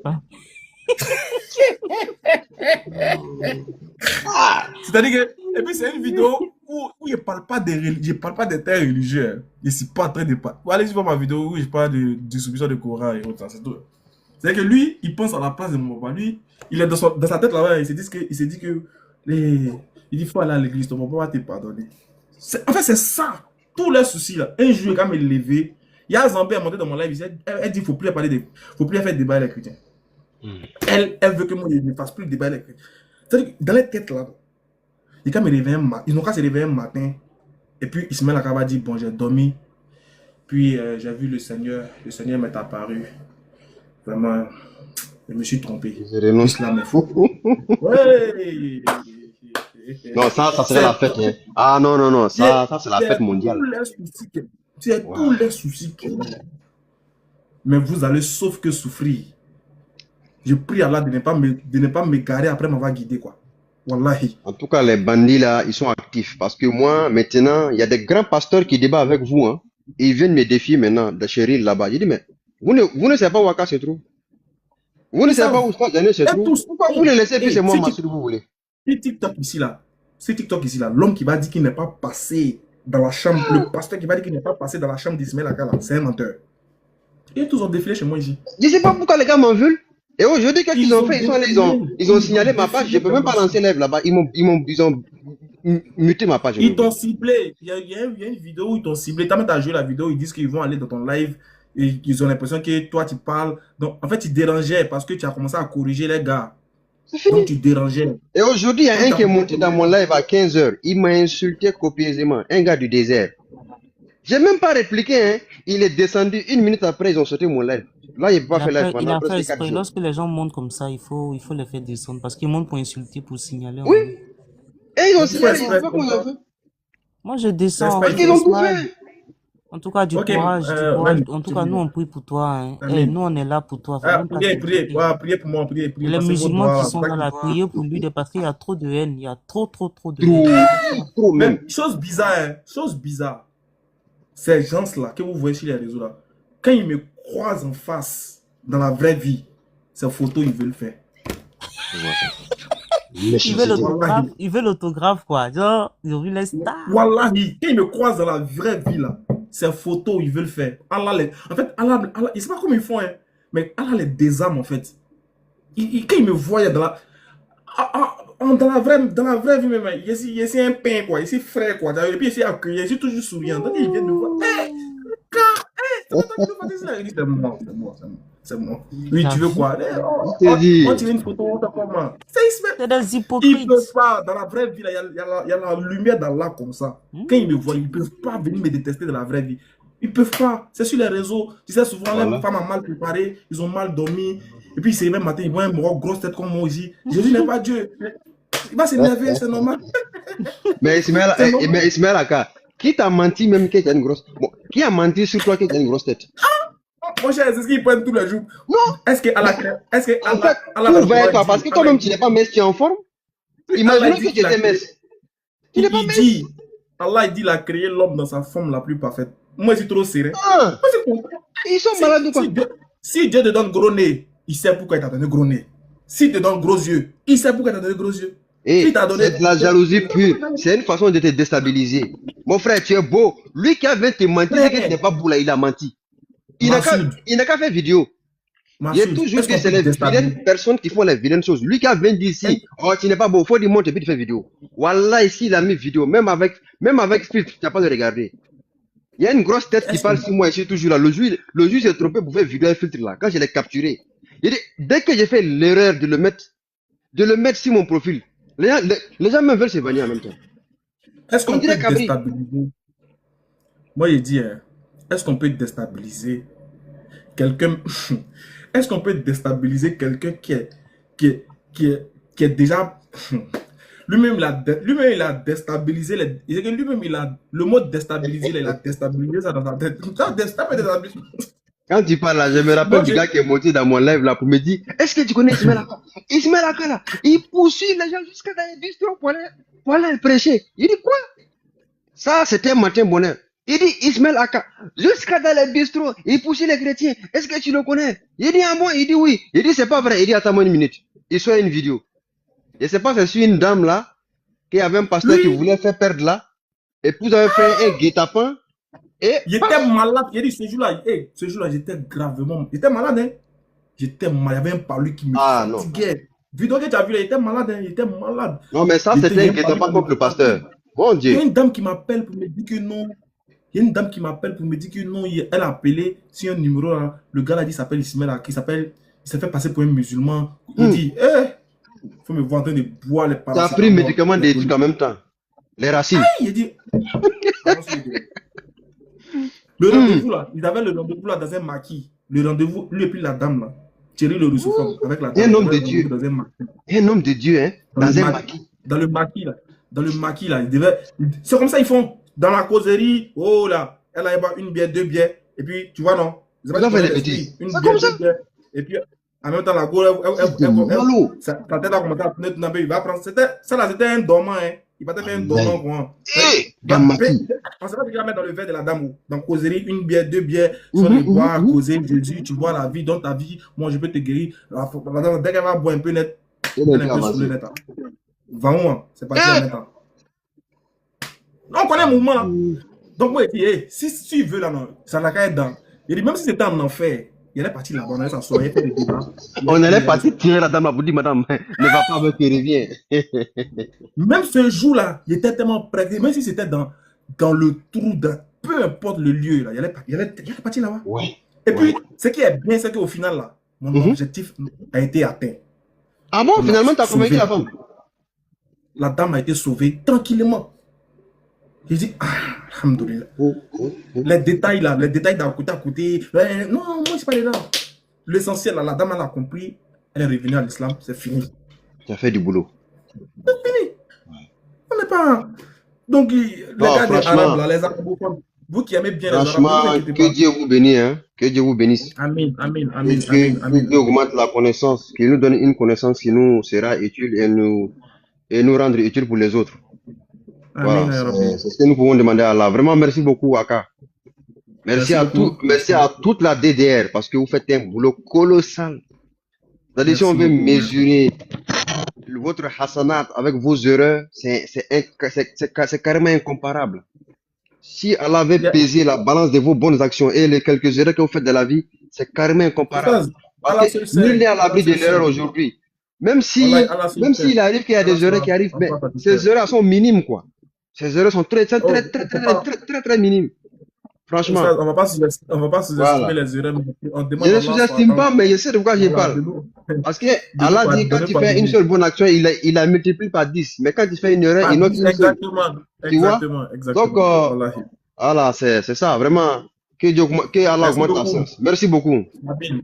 C'est-à-dire que, et puis c'est une vidéo où je ne parle pas des terres religieux. Je ne suis pas en train de parler. Allez voir ma vidéo où je parle de distribution de Coran et autres. C'est-à-dire que lui, il pense à la place de mon papa. Lui, il est dans sa tête là-bas. Il se dit que il faut aller à l'église. Ton papa va te pardonner. En fait, c'est ça. Tous les soucis là. Un jour, quand il est levé, il y a Zambé à monter dans mon live. Elle dit qu'il ne faut plus faire débat avec les chrétiens. Elle veut que moi je ne fasse plus de débat avec les chrétiens. C'est-à-dire que dans les têtes là, ils n'ont qu'à se réveiller un matin. Et puis Ismaël Aka dit, bon, j'ai dormi. Puis j'ai vu le Seigneur m'est apparu. Vraiment, je me suis trompé. Je renonce. L'islam est faux. Ouais. Non, ça serait C'est la fête, hein. Ah non, non, non, ça c'est la c'est fête tous mondiale. les soucis c'est tous Waouh. les soucis mais vous allez sauf que souffrir. Je prie Allah de ne pas m'égarer après m'avoir guidé, quoi. Wallahi. En tout cas, les bandits là, ils sont actifs. Parce que moi, maintenant, il y a des grands pasteurs qui débattent avec vous, hein. Et ils viennent me défier maintenant de chérir là-bas. Je dis, mais vous ne savez pas où Waka se trouve. Vous ne Ils savez pas savent. où Spadjane se Et trouve. tous. Pourquoi vous les laissez puis c'est moi, Si si vous voulez? TikTok ici, là, c'est TikTok ici, là, l'homme qui va dire qu'il n'est pas passé dans la chambre, le pasteur qui va dire qu'il n'est pas passé dans la chambre d'Ismaël Akala, c'est un menteur. Et tous ont défilé chez moi ici. Je ne sais pas pourquoi les gars m'en veulent. Et aujourd'hui, qu'est-ce qu'ils ont fait? Ils sont allés, défilé. ils ont signalé ma page. Je ne peux même pas lancer live là-bas. Ils ont muté ma page. Ils t'ont ciblé. Il y a une vidéo où ils t'ont ciblé. T'as même à jouer la vidéo, ils disent qu'ils vont aller dans ton live et qu'ils ont l'impression que toi tu parles. Donc en fait, ils dérangeaient parce que tu as commencé à corriger les gars. C'est Donc fini. tu dérangeais. Et aujourd'hui, il y a un qui est monté dans mon live à 15 h. Il m'a insulté copieusement. Un gars du désert. J'ai même pas répliqué, hein. Il est descendu 1 minute après, ils ont sauté mon live. Là, il peut pas faire live Il pendant a fait presque 4 exprès. jours. Lorsque les gens montent comme ça, il faut les faire descendre parce qu'ils montent pour insulter, pour signaler. Oui. Et ils ont Il faut signalé, je ne sais exprès pas comment ils ont fait. Moi, je descends. Parce Parce qu'ils ont tout fait. En tout cas, du Ok, courage, du courage. Amen. En tout cas, nous, on prie pour toi. Hein. Amen. Eh, nous, on est là pour toi. Faut même pas Priez s'inquiéter. pour moi, priez. Les Passez vos musulmans doigts, qui sont là. dans la prière pour lui, parce qu'il y a trop de haine. Il y a trop de Trop, haine. trop même. Même chose bizarre, hein, chose bizarre. Ces gens-là que vous voyez sur les réseaux là, quand ils me croisent en face dans la vraie vie, ces photos ils veulent faire. Il veut l'autographe, quoi. Genre, ils ont vu les stars. Wallahi, quand ils me croisent dans la vraie vie là, ces photos ils veulent faire. En fait, Allah, je sais pas comment ils font, hein, mais Allah les désarme en fait. Quand ils me voient dans la, dans la vraie vie même, il y a un pain quoi, ici frère quoi, et puis ici accueilli, ici toujours souriant. Donc ils viennent me voir. C'est moi. Oui, tu veux quoi? On tire une photo, on t'a comment? C'est des Ils hypocrites. peuvent pas, dans la vraie vie, il y a la lumière d'Allah comme ça. Quand ils me voient, ils peuvent pas venir me détester dans la vraie vie. Ils peuvent pas. C'est sur les réseaux. Tu sais, souvent, les femmes ont mal préparé, ils ont mal dormi. Et puis, c'est le même matin, ils voient un grosse tête comme moi ici. Jésus n'est pas Dieu. Il va s'énerver, c'est normal. Mais Ismaël Aka, qui t'a menti même que tu as une grosse... Bon, qui a menti sur toi que tu as une grosse tête? Mon cher, c'est ce qu'ils prennent tous les jours. Non. Est-ce que Allah... En fait, tout va être parce que toi-même, tu n'es pas mince, tu es en forme. Imaginons que tu étais mince. Tu n'es pas mince. Allah, il dit, il a créé l'homme dans sa forme la plus parfaite. Moi, je suis trop serré. Ils sont malades ou quoi? Si Dieu te donne gros nez, il sait pourquoi il t'a donné gros nez. S'il te donne gros yeux, il sait pourquoi il t'a donné gros yeux. C'est de la jalousie pure. C'est une façon de te déstabiliser. Mon frère, tu es beau. Lui qui a venu te mentir, c'est que tu n'es pas beau là, il a menti. Il n'a qu'à faire vidéo. Il y a toujours que c'est les vilaines personnes qui font les vilaines choses. Lui qui a venu d'ici, oh, tu n'es pas beau, faut dire monter puis tu fais vidéo. Wallah, ici, il a mis vidéo. Même avec filtre, tu n'as pas de regarder. Il y a une grosse tête qui parle sur moi ici, toujours là. Le juge s'est trompé pour faire vidéo et filtre là. Quand je l'ai capturé, il dit, dès que j'ai fait l'erreur de le mettre sur mon profil, les gens me veulent se venir en même temps. Est-ce qu'on peut déstabiliser? Moi, je dis, est-ce qu'on peut déstabiliser quelqu'un? Est-ce qu'on peut déstabiliser quelqu'un qui est déjà... Lui-même, il a déstabilisé lui-même, le mot déstabiliser, il a déstabilisé ça dans sa tête. Quand tu parles là, je me rappelle du gars qui est monté dans mon live là pour me dire, est-ce que tu connais Ismaël Aka? Ismaël Aka là, il poursuit les gens jusqu'à dans les bistrots pour aller prêcher. Il dit quoi? Ça, c'était un matin bonheur. Il dit Ismaël Aka, jusqu'à dans les bistrots, il poursuit les chrétiens. Est-ce que tu le connais? Il dit ah bon, il dit oui. Il dit c'est pas vrai. Il dit attends-moi une minute. Il soit une vidéo. Je sais pas, c'est sur une dame là, qui avait un pasteur qui voulait faire perdre là. Et puis vous avez fait un guet-apens. J'étais malade. Il dit ce jour-là, j'étais gravement. J'étais malade, hein. J'étais malade. Il y avait un parlu qui me fatiguait. Vidéo que tu as vu là, il était malade, hein. Il était malade. Non, mais ça, c'était un guet-apens contre le pasteur. Mon Dieu. Il y a une dame qui m'appelle pour me dire que non. Il y a une dame qui m'appelle pour me dire que non. Elle a appelé sur un numéro là. Le gars là dit s'appelle Ismaël, il s'est fait passer pour un musulman. Il dit, il faut me voir en train de boire les paracétamol. Tu as pris médicaments des trucs en même temps. Les racines. Il dit. Le rendez-vous là, ils avaient le rendez-vous là dans un maquis. Le rendez-vous, lui et puis la dame là. Thierry le Rousseau avec la dame. Un homme de Dieu. Un homme de Dieu, hein. Dans un maquis. Dans le maquis là. dans le maquis, là. C'est comme ça ils font. Dans la causerie, oh là, elle a une bière, 2 bières. Et puis, tu vois, non. Ils ont fait des bêtises. Une C'est bière, comme ça. 2 bières. Et puis, en même temps, la go, sa tête a commencé à tourner tout d'un peu. Il va prendre. Ça là, c'était un dormant, hein. Il va te faire un dormant, quoi. Dans le maquis. On ne sait pas ce qu'il va mettre dans le verre de la dame. Dans causerie, une bière, 2 bières. Sur les boire, causer, Jésus, tu vois la vie, dans ta vie. Moi, je peux te guérir. La dame, dès qu'elle va boire un peu net, elle est un peu sous le net. Va où, hein? C'est parti en même temps. On connaît le mouvement, là. Donc, moi, je dis, hey, si tu veux, là, non, ça n'a qu'à être dans. Il dit, même si c'était en enfer, il allait partir là-bas, on allait s'asseoir, il fait des débats. On allait partir tirer la dame là pour dire, madame, ne va pas avec tes reviens. Même ce jour-là, il était tellement prêt, même si c'était dans le trou, peu importe le lieu, là, il allait partir là-bas. Ouais. Et puis, ce qui est bien, c'est qu'au final, là, mon objectif a été atteint. Ah bon, finalement, tu as convaincu la femme? La dame a été sauvée tranquillement. J'ai dit, alhamdoulilah. Les détails là, les détails d'à côté. Non, moi, c'est pas les là. L'essentiel, là, la dame, elle a compris. Elle est revenue à l'islam, c'est fini. Tu as fait du boulot. C'est fini. On n'est pas. Donc, les gars des Arabes, là, les Arabophones, vous qui aimez bien les Arabes, franchement, que Dieu vous bénisse, hein. Que Dieu vous bénisse. Amen, amen, Que amen, amen, amen. Dieu augmente la connaissance, qu'il nous donne une connaissance qui nous sera utile et nous rendre utile pour les autres. Voilà, c'est ce que nous pouvons demander à Allah. Vraiment, merci beaucoup, Aka. Merci à toute la DDR parce que vous faites un boulot colossal. C'est-à-dire, si on veut mesurer votre hasanat avec vos erreurs, c'est carrément incomparable. Si Allah avait pesé la balance de vos bonnes actions et les quelques erreurs que vous faites de la vie, c'est carrément incomparable. Parce que nul n'est à l'abri de l'erreur aujourd'hui. Même s'il arrive qu'il y a des erreurs qui arrivent, mais ces erreurs sont minimes, quoi. Ces erreurs sont très minimes. Franchement. On va pas sous-estimer les erreurs. Je ne sous-estime pas, mais je sais de quoi je parle. Parce que Allah dit quand tu fais une seule bonne action, il la multiplie par 10. Mais quand tu fais une erreur, il note une seule. Tu vois? Donc, voilà, c'est ça, vraiment. Que Allah augmente la science. Merci beaucoup.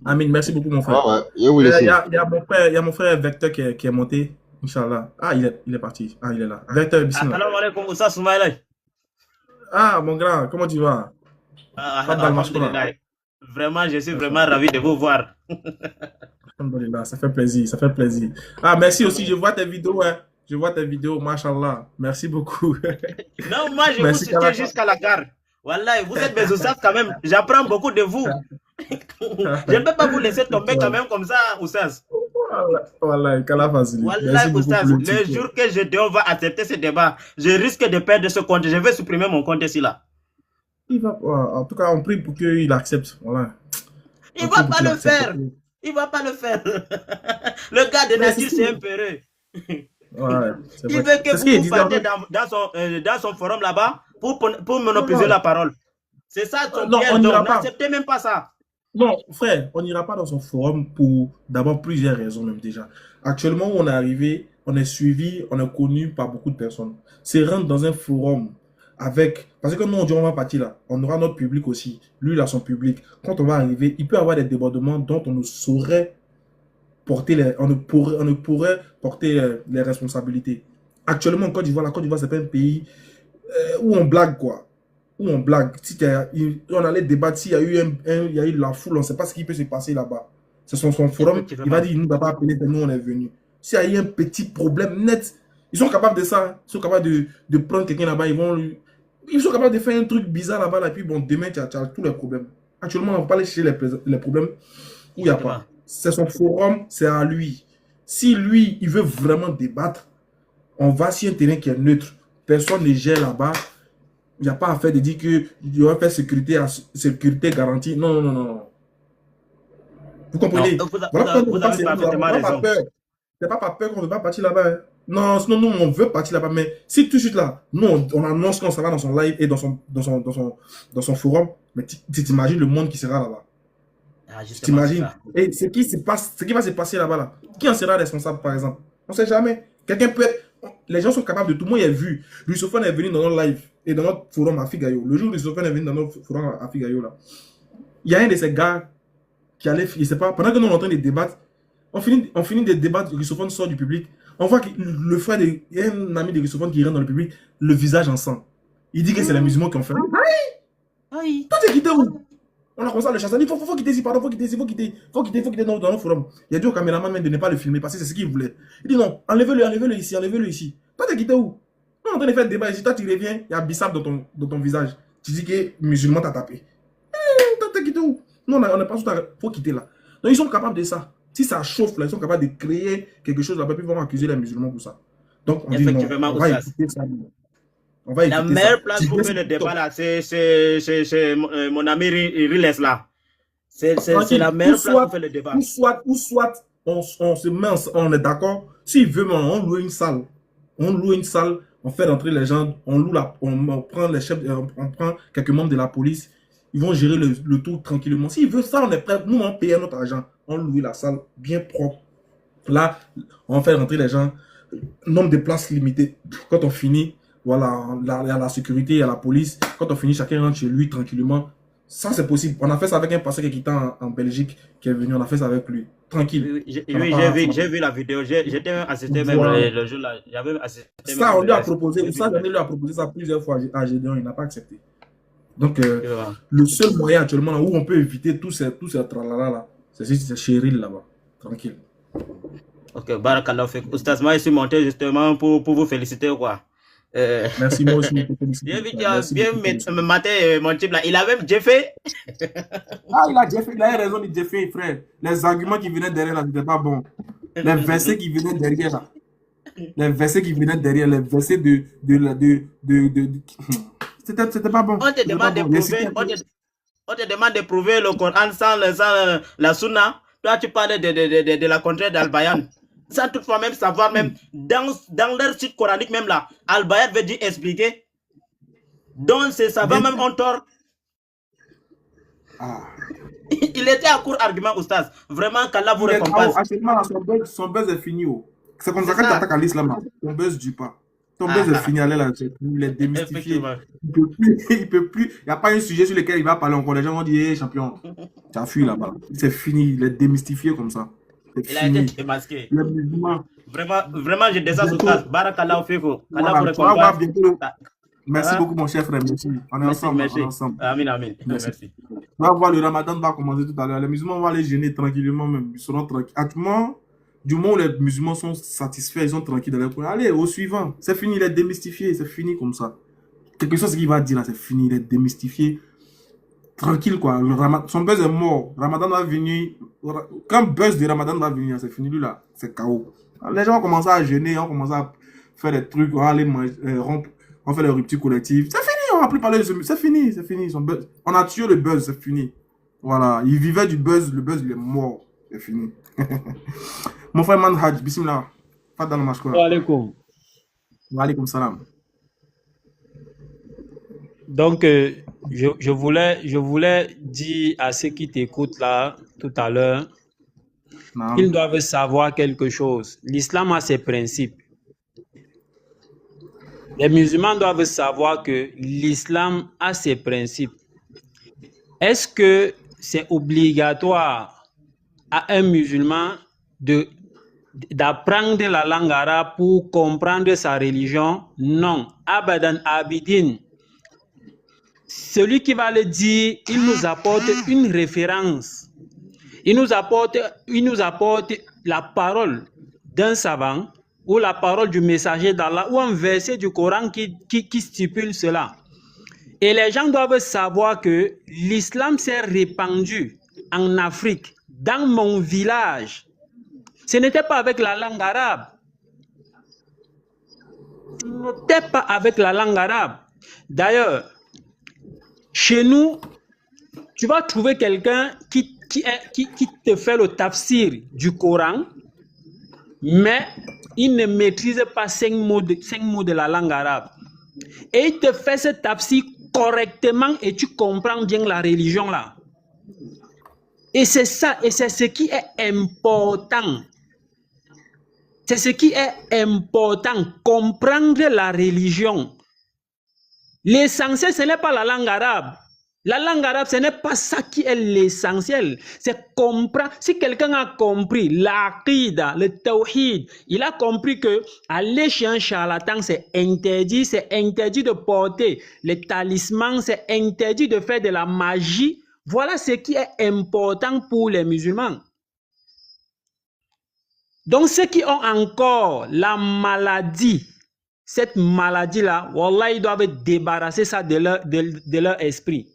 Amin, merci beaucoup, mon frère. Il y a mon frère Vecteur qui est monté. Inch'Allah. Ah, il est parti. Ah, il est là. Vecteur, bismillah. Assalamu alaikum, Oussa Soumaïla. Ah, mon grand, comment tu vas? Vraiment, je suis vraiment ravi de vous voir. Ça fait plaisir, ça fait plaisir. Ah, merci aussi, je vois tes vidéos, hein. Je vois tes vidéos, mashallah. Merci beaucoup. Non, moi, je vous soutiens jusqu'à la gare. Voilà, vous êtes mes Oussas quand même. J'apprends beaucoup de vous. Je ne peux pas vous laisser tomber quand même comme ça, Oussas. Voilà, Oussas, le jour que Gédéon va accepter ce débat, je risque de perdre ce compte. Je vais supprimer mon compte ici là. Il va, en tout cas, on prie pour qu'il accepte. Voilà. Il va pas le faire. Il va pas le faire. Le gars de nature, c'est un peureux. Ouais, il veut que vous vous partez dans son forum là-bas pour monopoliser la parole. C'est ça ton piège, donc n'acceptez même pas ça. Non, frère, on n'ira pas dans son forum pour d'abord plusieurs raisons même déjà. Actuellement, on est arrivé, on est suivi, on est connu par beaucoup de personnes. C'est rentrer dans un forum avec... Parce que nous, on dit on va partir là, on aura notre public aussi. Lui, il a son public. Quand on va arriver, il peut y avoir des débordements dont on ne saurait porter on ne pourrait porter les responsabilités. Actuellement, en Côte d'Ivoire, la Côte d'Ivoire, c'est pas un pays où on blague, quoi. Où on blague. Si on allait débattre, s'il y a eu la foule, on ne sait pas ce qui peut se passer là-bas. C'est son forum, il va dire, il ne nous a pas appelé, nous on est venus. S'il y a eu un petit problème net, ils sont capables de ça. Ils sont capables de prendre quelqu'un là-bas, ils sont capables de faire un truc bizarre là-bas, et puis bon, demain, tu as tous les problèmes. Actuellement, on va pas aller chercher les problèmes où il n'y a pas. C'est son forum, c'est à lui. Si lui, il veut vraiment débattre, on va sur un terrain qui est neutre. Personne ne gère là-bas. Il n'y a pas à faire de dire qu'il va faire sécurité garantie. Non, non, non, non. Vous comprenez? Vous avez parfaitement raison. C'est pas par peur qu'on ne veut pas partir là-bas. Hein. Non, sinon, nous, on veut partir là-bas. Mais si tout de suite là, nous, on annonce qu'on sera dans son live et dans son forum, mais tu t'imagines le monde qui sera là-bas. Tu t'imagines? Et ce qui va se passer là-bas, là, qui en sera responsable, par exemple? On ne sait jamais. Quelqu'un peut être... Les gens sont capables de tout. Moi, j'ai vu. Lusophone est venu dans notre live et dans notre forum à Figayo. Le jour où Lusophone est venu dans notre forum à Figayo, là, il y a un de ces gars qui allait, je sais pas, pendant que nous on est en train de débattre, on finit de débattre, Lusophone sort du public. On voit que le frère de... Il y a un ami de Christophane qui rentre dans le public, le visage en sang. Il dit que c'est les musulmans qui ont fait. Aïe. Toi, t'es quitté où? On a commencé à le chasser. Il dit, faut quitter ici, pardon, faut quitter dans notre forum. Il a dit au caméraman même de ne pas le filmer parce que c'est ce qu'il voulait. Il dit non, enlevez-le ici. Toi, t'es quitté où? On est en train de faire un débat ici. Toi, tu reviens, il y a Bissap dans ton visage. Tu dis que musulman t'a tapé. Toi, t'es quitté où? Non, on n'est pas tout à fait. Faut quitter là. Donc, ils sont capables de ça. Si ça chauffe là, ils sont capables de créer quelque chose là-bas, puis ils vont accuser les musulmans pour ça. Donc, on dit non, on va écouter ça. La meilleure place pour faire le débat là, c'est mon ami Riles là. C'est la meilleure place pour faire le débat. Ou soit on se met, on est d'accord. S'il veut, on loue une salle. On fait rentrer les gens, on prend les chefs, on prend quelques membres de la police. Ils vont gérer le tour tranquillement. S'il veut ça, on est prêt. Nous, on paye notre argent. On loue la salle bien propre. Là, on fait rentrer les gens. Nombre de places limité. Quand on finit, voilà, il y a la sécurité, il y a la police. Quand on finit, chacun rentre chez lui tranquillement. Ça, c'est possible. On a fait ça avec un pasteur qui était en Belgique, qui est venu. On a fait ça avec lui. Tranquille. Oui, j'ai vu la vidéo. J'étais assisté même le jour là. J'avais assisté. Ça, on lui a proposé. Ça, on lui a proposé ça plusieurs fois à Gédéon. Il n'a pas accepté. Donc, le seul moyen actuellement où on peut éviter tous ces tralala là, c'est chez Ril là-bas. Tranquille. Ok, Barakallah. Oustaz, moi, je suis monté justement pour vous féliciter quoi. Merci, moi aussi. J'ai vu qu'il a bien maté mon type là. Il a même déjà fait. Il a raison de Jeffé, frère. Les arguments qui venaient derrière là, n'étaient pas bons. Les versets qui venaient derrière là. Les versets c'était pas bon. On te demande de prouver le Coran sans la Sunna. Toi, tu parlais de la contrée d'Al-Bayan. Sans toutefois même savoir, même dans leur site coranique, même là, Al-Bayan veut dire expliquer. Donc, ça va même en tort. Il était à court argument, Oustaz. Vraiment, qu'Allah vous récompense. Actuellement, son buzz est fini. C'est comme ça que tu attaques à l'islam. Ton buzz du pas. Ton buzz est fini, allez là, il est démystifié. Il peut plus. Il n'y a pas un sujet sur lequel il va parler encore. Les gens vont dire, hey, champion, tu as fui là-bas. C'est fini, il est démystifié comme ça. Il a été démasqué. Vraiment, je descends sur place. Barakallah Fiko. Allah vous récompense. Merci beaucoup, mon cher frère. Merci. On est ensemble. Amin. Merci. On va voir, le ramadan va commencer tout à l'heure. Les musulmans vont aller jeûner tranquillement même. Ils seront tranquilles. Actuellement, du moment où les musulmans sont satisfaits, ils sont tranquilles dans leur coin. Allez, au suivant. C'est fini, il est démystifié. C'est fini comme ça. Quelque chose qu'il va dire là, c'est fini, il est démystifié. Tranquille quoi. Son buzz est mort. Ramadan va venir. Quand buzz de Ramadan va venir, c'est fini lui là. C'est KO. Les gens ont commencé à jeûner, on commence à faire des trucs, on va aller manger, on fait les ruptures collectives. C'est fini, on va plus parler de ce. C'est fini. Son buzz. On a tué le buzz, c'est fini. Voilà. Il vivait du buzz, le buzz il est mort. C'est fini. Mon frère Manhaj, bismillah. Fadal Mashkoura. Wa alaikum. Wa alaikum salam. Donc, je voulais dire à ceux qui t'écoutent là tout à l'heure qu'ils doivent savoir quelque chose. L'islam a ses principes. Les musulmans doivent savoir que l'islam a ses principes. Est-ce que c'est obligatoire à un musulman d'apprendre la langue arabe pour comprendre sa religion? Non. Abadan abidin. Celui qui va le dire, il nous apporte une référence. Il nous apporte la parole d'un savant ou la parole du messager d'Allah ou un verset du Coran qui stipule cela. Et les gens doivent savoir que l'islam s'est répandu en Afrique, dans mon village. Ce n'était pas avec la langue arabe. Ce n'était pas avec la langue arabe. D'ailleurs, chez nous, tu vas trouver quelqu'un qui te fait le tafsir du Coran, mais il ne maîtrise pas 5 mots de la langue arabe. Et il te fait ce tafsir correctement et tu comprends bien la religion là. Et c'est ça, et c'est ce qui est important. C'est ce qui est important, comprendre la religion. L'essentiel, ce n'est pas la langue arabe. La langue arabe, ce n'est pas ça qui est l'essentiel. C'est comprendre. Si quelqu'un a compris l'aqida, le tawhid, il a compris que aller chez un charlatan, c'est interdit de porter les talismans, c'est interdit de faire de la magie. Voilà ce qui est important pour les musulmans. Donc, ceux qui ont encore la maladie, cette maladie-là, wallah, ils doivent débarrasser ça de leur esprit.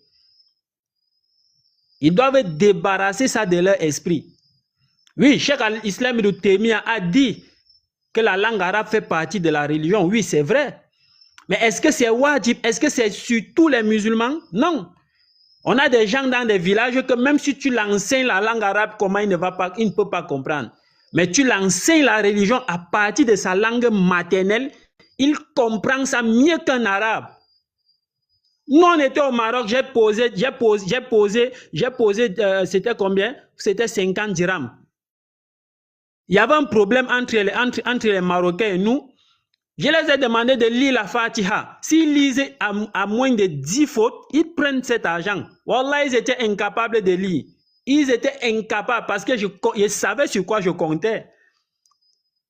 Ils doivent débarrasser ça de leur esprit. Oui, Cheikh al-Islam ibn Taymiyyah a dit que la langue arabe fait partie de la religion. Oui, c'est vrai. Mais est-ce que c'est wajib? Est-ce que c'est sur tous les musulmans? Non. On a des gens dans des villages que même si tu l'enseignes la langue arabe, comment il ne peut pas comprendre. Mais tu l'enseignes la religion à partir de sa langue maternelle, il comprend ça mieux qu'un arabe. Nous, on était au Maroc, j'ai posé, c'était combien? C'était 50 dirhams. Il y avait un problème entre les Marocains et nous. Je les ai demandé de lire la Fatiha. S'ils lisaient à moins de 10 fautes, ils prennent cet argent. Wallah, ils étaient incapables de lire. Ils étaient incapables parce que je savais sur quoi je comptais.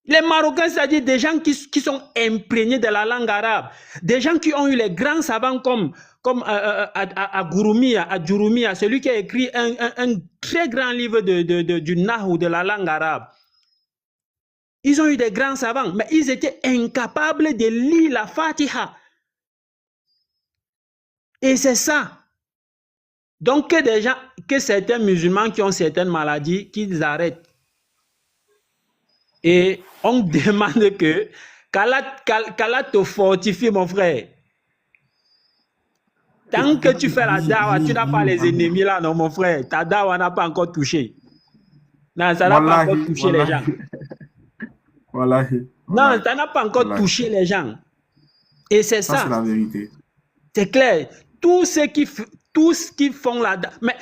Les Marocains, c'est-à-dire des gens qui sont imprégnés de la langue arabe, des gens qui ont eu les grands savants comme Adjurumia, celui qui a écrit un très grand livre du Nahou, de la langue arabe. Ils ont eu des grands savants, mais ils étaient incapables de lire la Fatiha. Et c'est ça. Donc que certains musulmans qui ont certaines maladies, qu'ils arrêtent. Et on demande que qu'Allah te fortifie, mon frère. Tant que tu fais la dawa, tu n'as pas les ennemis là, non, mon frère. Ta dawa n'a pas encore touché. Non, ça n'a pas encore touché les gens. Non, ça n'a pas encore touché les gens. Et c'est ça. C'est la vérité. C'est clair. Tous ceux qui font la dawa. Mais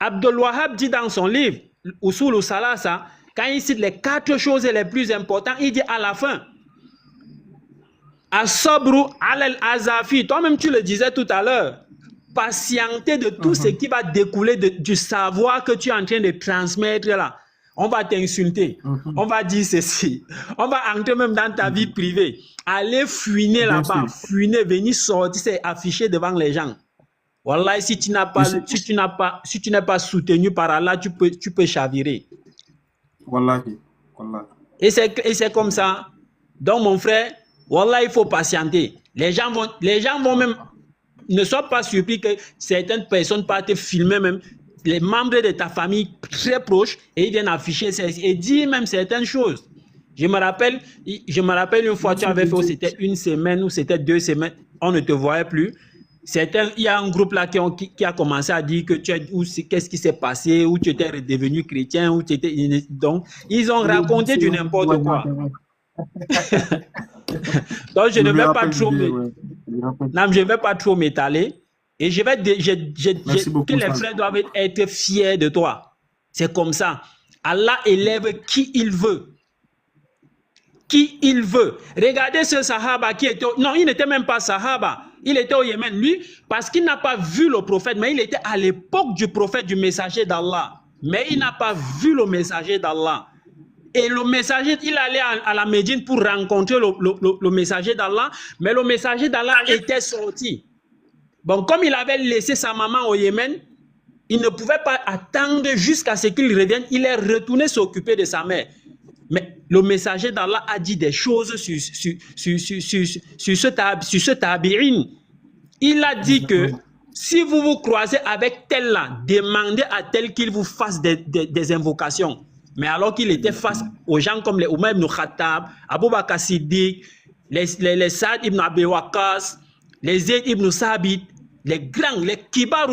Abdul Wahhab dit dans son livre, Usul al-Salasa, quand il cite les 4 choses les plus importantes, il dit à la fin, As-sabru al-azafi, toi-même tu le disais tout à l'heure, patienter de tout ce qui va découler du savoir que tu es en train de transmettre là. On va t'insulter, on va dire ceci, on va entrer même dans ta vie privée, aller fuiner là-bas, fuiner, venir sortir, c'est affiché devant les gens. Wallah, si tu n'es pas soutenu par Allah, tu peux chavirer. Wallahi. Et c'est comme ça. Donc mon frère, wallah, il faut patienter. Les gens vont même, ne sois pas surpris que certaines personnes partent filmer même les membres de ta famille très proches et ils viennent afficher et dire même certaines choses. Je me rappelle une fois, tu avais fait, c'était 1 semaine ou c'était 2 semaines, on ne te voyait plus. Il y a un groupe là qui a commencé à dire que qu'est-ce qui s'est passé, où tu étais redevenu chrétien, où tu étais. Donc, ils ont raconté du n'importe quoi. Donc, je ne vais pas trop m'étaler. Et que les frères doivent être fiers de toi. C'est comme ça. Allah élève qui il veut. Qui il veut. Regardez ce Sahaba qui était... Non, il n'était même pas Sahaba. Il était au Yémen, lui, parce qu'il n'a pas vu le prophète, mais il était à l'époque du prophète, du messager d'Allah. Mais il n'a pas vu le messager d'Allah. Et le messager, il allait à la Médine pour rencontrer le messager d'Allah, mais le messager d'Allah était sorti. Bon, comme il avait laissé sa maman au Yémen, il ne pouvait pas attendre jusqu'à ce qu'il revienne. Il est retourné s'occuper de sa mère. Mais le messager d'Allah a dit des choses sur ce tabi'in. Il a dit que si vous vous croisez avec tel là, demandez à tel qu'il vous fasse des invocations. Mais alors qu'il était face aux gens comme les Oumar ibn Khattab, Abu Bakr Siddiq, les Saad ibn Abi Waqqas, les Zayd ibn Sabit, les grands, les kibars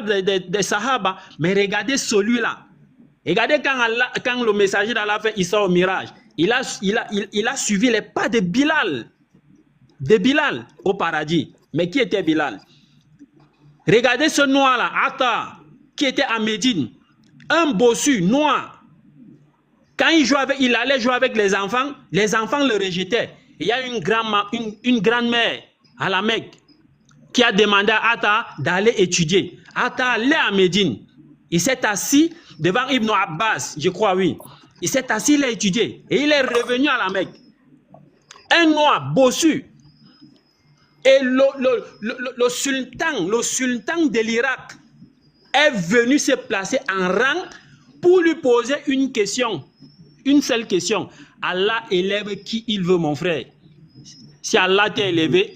des Sahaba. Mais regardez celui-là. Regardez quand le messager d'Allah fait Isra au Mirage, il a suivi les pas de Bilal au paradis. Mais qui était Bilal? Regardez ce noir-là, Atta, qui était à Médine, un bossu noir. Quand il allait jouer avec les enfants le rejetaient. Il y a une grand-mère à la Mecque. qui a demandé à Atta d'aller étudier. Atta allait à Médine. Il s'est assis devant Ibn Abbas, je crois, oui. Il s'est assis, il a étudié. Et il est revenu à la Mecque. Un noir bossu. Et le sultan de l'Irak est venu se placer en rang pour lui poser une question. Une seule question. Allah élève qui il veut, mon frère. Si Allah t'a élevé,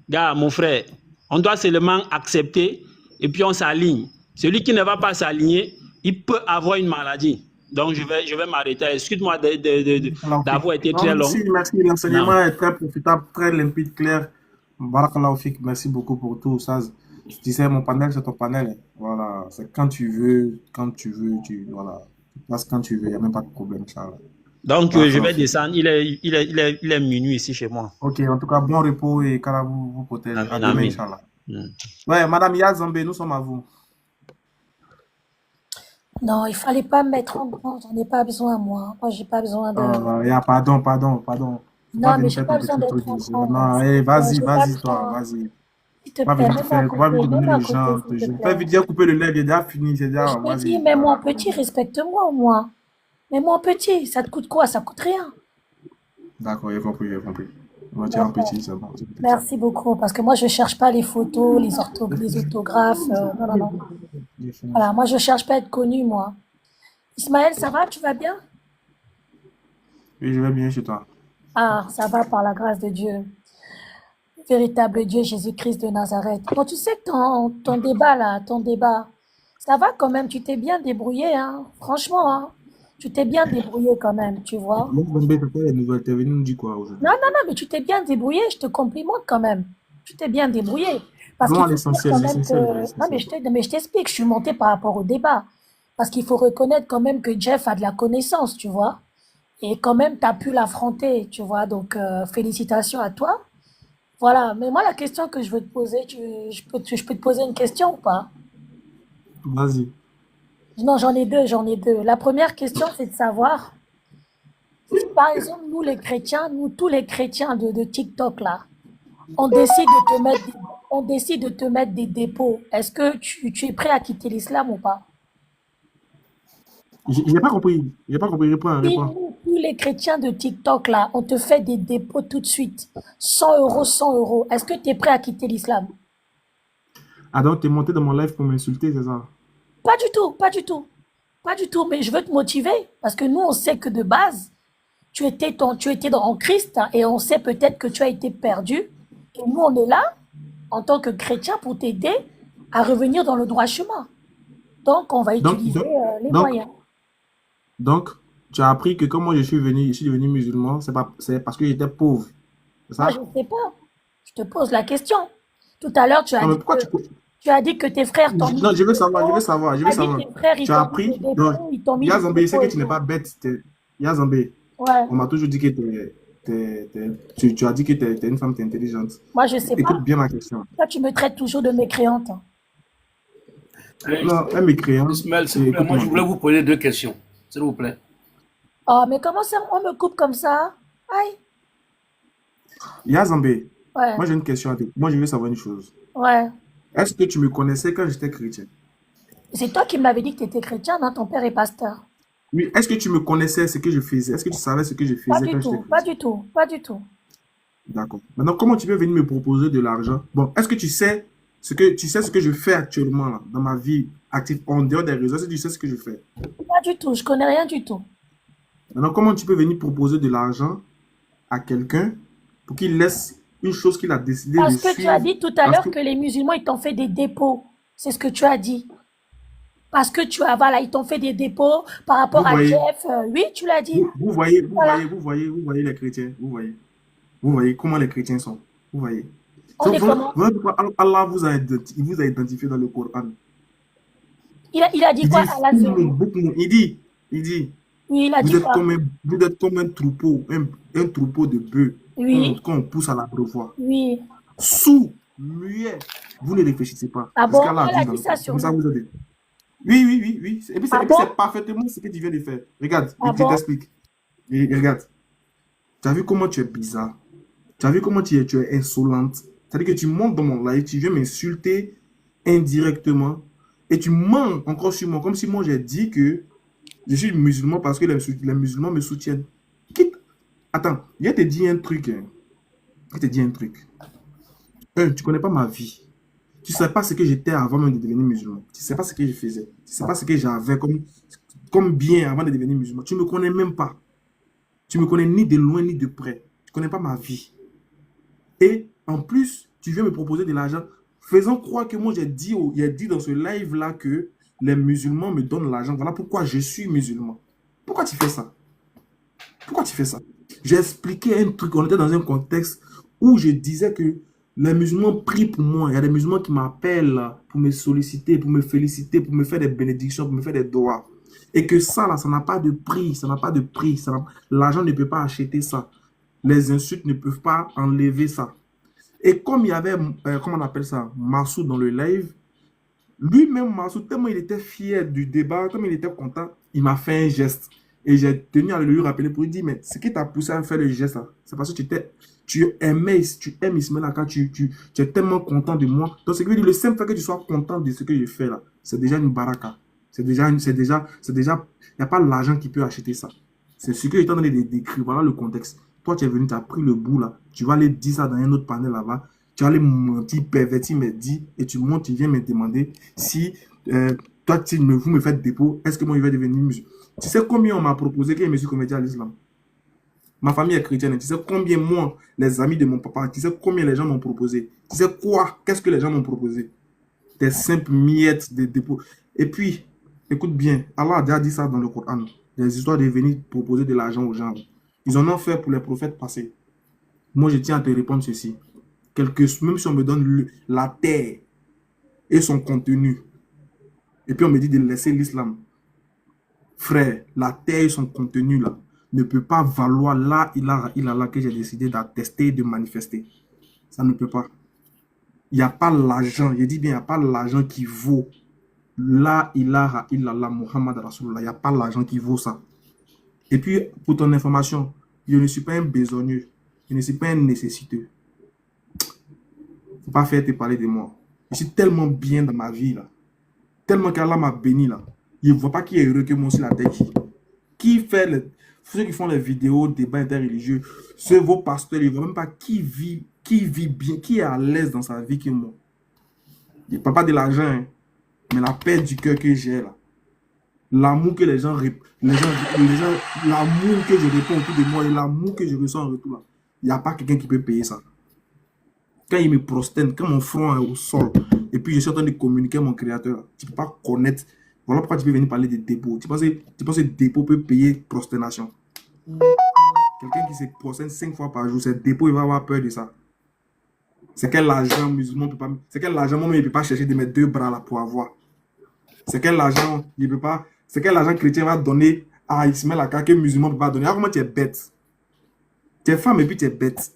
gars, mon frère, on doit seulement accepter et puis on s'aligne. Celui qui ne va pas s'aligner, il peut avoir une maladie. Donc, je vais m'arrêter. Excuse-moi d'avoir été très long. Merci. L'enseignement est très profitable, très limpide, clair. Barakallahu fik, merci beaucoup pour tout ça. Tu sais, mon panel, c'est ton panel. Voilà, c'est quand tu veux, voilà. Tu passes quand tu veux, il n'y a même pas de problème, Inch'Allah. Donc, je vais descendre. Il est minuit ici chez moi. Ok, en tout cas, bon repos et qu'Allah vous protège. À demain, Inch'Allah. Ouais, Madame Yazambé, nous sommes à vous. Non, il fallait pas me mettre en grand. J'en ai pas besoin, moi. Moi, j'ai pas besoin de. Pardon. Non, mais j'ai pas besoin d'être en grand. Non, vas-y, toi, vas-y. S'il te plaît, même les gens. Fais vidéo, couper le lait, déjà fini, c'est déjà. Je te dis, mets-moi en petit, respecte-moi au moins. Mets-moi en petit, ça te coûte quoi? Ça coûte rien. D'accord, j'ai compris. Moi, tu es en petit, c'est bon. Merci beaucoup, parce que moi, je cherche pas les photos, les autographes. Non. Voilà, moi, je cherche pas à être connu, moi. Ismaël, ça va? Tu vas bien? Oui, je vais bien chez toi. Ah, ça va par la grâce de Dieu. Véritable Dieu, Jésus-Christ de Nazareth. Bon, tu sais que ton débat, ça va quand même, tu t'es bien débrouillé, hein. Franchement, hein. Tu t'es bien débrouillé quand même, tu vois. Non, mais tu t'es bien débrouillé, je te complimente quand même. Tu t'es bien débrouillé. Parce non, qu'il faut dire quand même que... Non, mais je t'explique, je suis montée par rapport au débat. Parce qu'il faut reconnaître quand même que Jeff a de la connaissance, tu vois. Et quand même, tu as pu l'affronter, tu vois. Donc, félicitations à toi. Voilà, mais moi, la question que je veux te poser, je peux te poser une question ou pas? Vas-y. Non, j'en ai deux. La première question, c'est de savoir, si par exemple, nous tous les chrétiens de TikTok, là, on décide de te mettre des dépôts. Est-ce que tu es prêt à quitter l'islam ou pas? J'ai pas compris. Réponds. Si tous les chrétiens de TikTok, là, on te fait des dépôts tout de suite. 100 €. Est-ce que tu es prêt à quitter l'islam? Ah donc, tu es monté dans mon live pour m'insulter, c'est ça? Pas du tout. Mais je veux te motiver. Parce que nous, on sait que de base, tu étais en Christ, hein, et on sait peut-être que tu as été perdu. Et nous, on est là, en tant que chrétien, pour t'aider à revenir dans le droit chemin. Donc, on va utiliser les moyens. Donc, tu as appris que comme moi je suis devenu musulman, c'est parce que j'étais pauvre. C'est ça? Moi, je ne sais pas. Je te pose la question. Tout à l'heure, tu as dit que tes frères t'ont mis. Non, je veux savoir. Tu as appris. Yazambé, je sais que tu n'es pas bête. Yazambé. Ouais. On m'a toujours dit que tu as dit que tu es une femme intelligente. Moi, je sais pas. Écoute bien ma question. Toi, tu me traites toujours de mécréante. Non, un mécréant. Ismaël, s'il vous plaît, moi je voulais vous poser 2 questions. S'il vous plaît. Oh, mais comment ça, on me coupe comme ça? Aïe. Yazambé, Ouais. moi j'ai une question à te. Moi je veux savoir une chose. Ouais. Est-ce que tu me connaissais quand j'étais chrétien? C'est toi qui m'avais dit que tu étais chrétien, non? Ton père est pasteur. Oui, est-ce que tu me connaissais ce que je faisais? Est-ce que tu savais ce que je faisais quand j'étais chrétien? Pas du tout. D'accord. Maintenant, comment tu peux venir me proposer de l'argent? Bon, est-ce que tu sais ce que je fais actuellement là, dans ma vie active, en dehors des réseaux? Est-ce que tu sais ce que je fais? Pas du tout, je connais rien du tout. Maintenant, comment tu peux venir proposer de l'argent à quelqu'un pour qu'il laisse une chose qu'il a décidé de Parce que tu suivre? as dit tout à l'heure que les musulmans, ils t'ont fait des dépôts. C'est ce que tu as dit. Parce que voilà, ils t'ont fait des dépôts par rapport à Jeff. Oui, tu l'as dit. Vous voyez les chrétiens. Vous voyez comment les chrétiens sont. Vous voyez. On est comment? Allah vous a identifié dans le Coran. Il a dit quoi, Allah? Il dit. Oui, il a dit quoi? Vous êtes comme un troupeau, un troupeau de bœufs. Oui. Qu'on pousse à l'abreuvoir. Oui. Sourd, muet. Vous ne réfléchissez pas. Ah bon, elle a dit ça sur nous. Vous avez... Oui. Et puis c'est parfaitement ce que tu viens de faire. Regarde, je t'explique. Regarde. Tu as vu comment tu es bizarre. Tu as vu comment tu es insolente. C'est-à-dire que tu montes dans mon live, tu viens m'insulter indirectement et tu mens encore sur moi, comme si moi j'ai dit que je suis musulman parce que les musulmans me soutiennent. Quitte. Attends, je te dis un truc. Je te dis un truc. Tu connais pas ma vie. Tu ne sais pas ce que j'étais avant même de devenir musulman. Tu ne sais pas ce que je faisais. Tu ne sais pas ce que j'avais comme bien avant de devenir musulman. Tu ne me connais même pas. Tu ne me connais ni de loin ni de près. Tu ne connais pas ma vie. Et en plus, tu viens me proposer de l'argent. Faisant croire que moi, j'ai dit dans ce live-là que les musulmans me donnent l'argent. Voilà pourquoi je suis musulman. Pourquoi tu fais ça? Pourquoi tu fais ça? J'ai expliqué un truc. On était dans un contexte où je disais que les musulmans prient pour moi. Il y a des musulmans qui m'appellent pour me solliciter, pour me féliciter, pour me faire des bénédictions, pour me faire des doigts. Et que ça, là, ça n'a pas de prix. Ça n'a pas de prix. L'argent ne peut pas acheter ça. Les insultes ne peuvent pas enlever ça. Et comme il y avait, comment on appelle ça, Massou dans le live, lui-même, Massou, tellement il était fier du débat, tellement il était content, il m'a fait un geste. Et j'ai tenu à lui rappeler pour lui dire, mais ce qui t'a poussé à faire le geste là, c'est parce que tu aimes Ismaël Aka, tu es tellement content de moi. Donc, ce qui veut dire, le simple fait que tu sois content de ce que je fais là, c'est déjà une baraka. Il n'y a pas l'argent qui peut acheter ça. C'est ce que j'étais en train de décrire. Voilà le contexte. Toi, tu es venu, tu as pris le bout là, tu vas aller dire ça dans un autre panel là-bas, tu vas aller mentir, pervertir mes dits, et tu montes, tu viens me demander si toi, vous me faites dépôt, est-ce que moi je vais devenir musulman? Tu sais combien on m'a proposé que je me suis converti à l'islam? Ma famille est chrétienne. Tu sais combien moi, les amis de mon papa, tu sais combien les gens m'ont proposé? Tu sais quoi? Qu'est-ce que les gens m'ont proposé? Des simples miettes de dépôt. Et puis, écoute bien, Allah a déjà dit ça dans le Coran. Des histoires de venir proposer de l'argent aux gens. Ils en ont fait pour les prophètes passés. Moi, je tiens à te répondre ceci. Même si on me donne la terre et son contenu, et puis on me dit de laisser l'islam, frère, la terre et son contenu là, ne peut pas valoir là, que j'ai décidé d'attester et de manifester. Ça ne peut pas. Il n'y a pas l'argent, je dis bien, il n'y a pas l'argent qui vaut la ilaha illallah Muhammad Rasulullah. Il n'y a pas l'argent qui vaut ça. Et puis, pour ton information, je ne suis pas un besogneux. Je ne suis pas un nécessiteux. Il ne faut pas faire te parler de moi. Je suis tellement bien dans ma vie là. Tellement qu'Allah m'a béni là. Je ne vois pas qui est heureux que moi aussi la tête. Qui fait ceux qui font les vidéos, débats interreligieux, vos pasteurs, ils ne voient même pas qui vit bien, qui est à l'aise dans sa vie que moi. Je ne parle pas de l'argent, hein, mais la paix du cœur que j'ai là. L'amour que l'amour que je réponds autour de moi et l'amour que je ressens en retour là. Il n'y a pas quelqu'un qui peut payer ça. Quand il me prosterne, quand mon front est au sol, et puis je suis en train de communiquer avec mon créateur, tu ne peux pas connaître. Voilà pourquoi tu peux venir parler de dépôt. Tu penses que dépôt peut payer prosternation? Quelqu'un qui se prosterne 5 fois par jour, c'est dépôt, il va avoir peur de ça. C'est quel argent musulman peut pas. C'est quel argent moi-même il ne peut pas chercher de mes 2 bras là pour avoir. C'est quel argent il peut pas. C'est quel argent chrétien va donner à Ismaël Aka que musulman ne peut pas donner. Alors comment tu es bête? Tu es femme et puis tu es bête.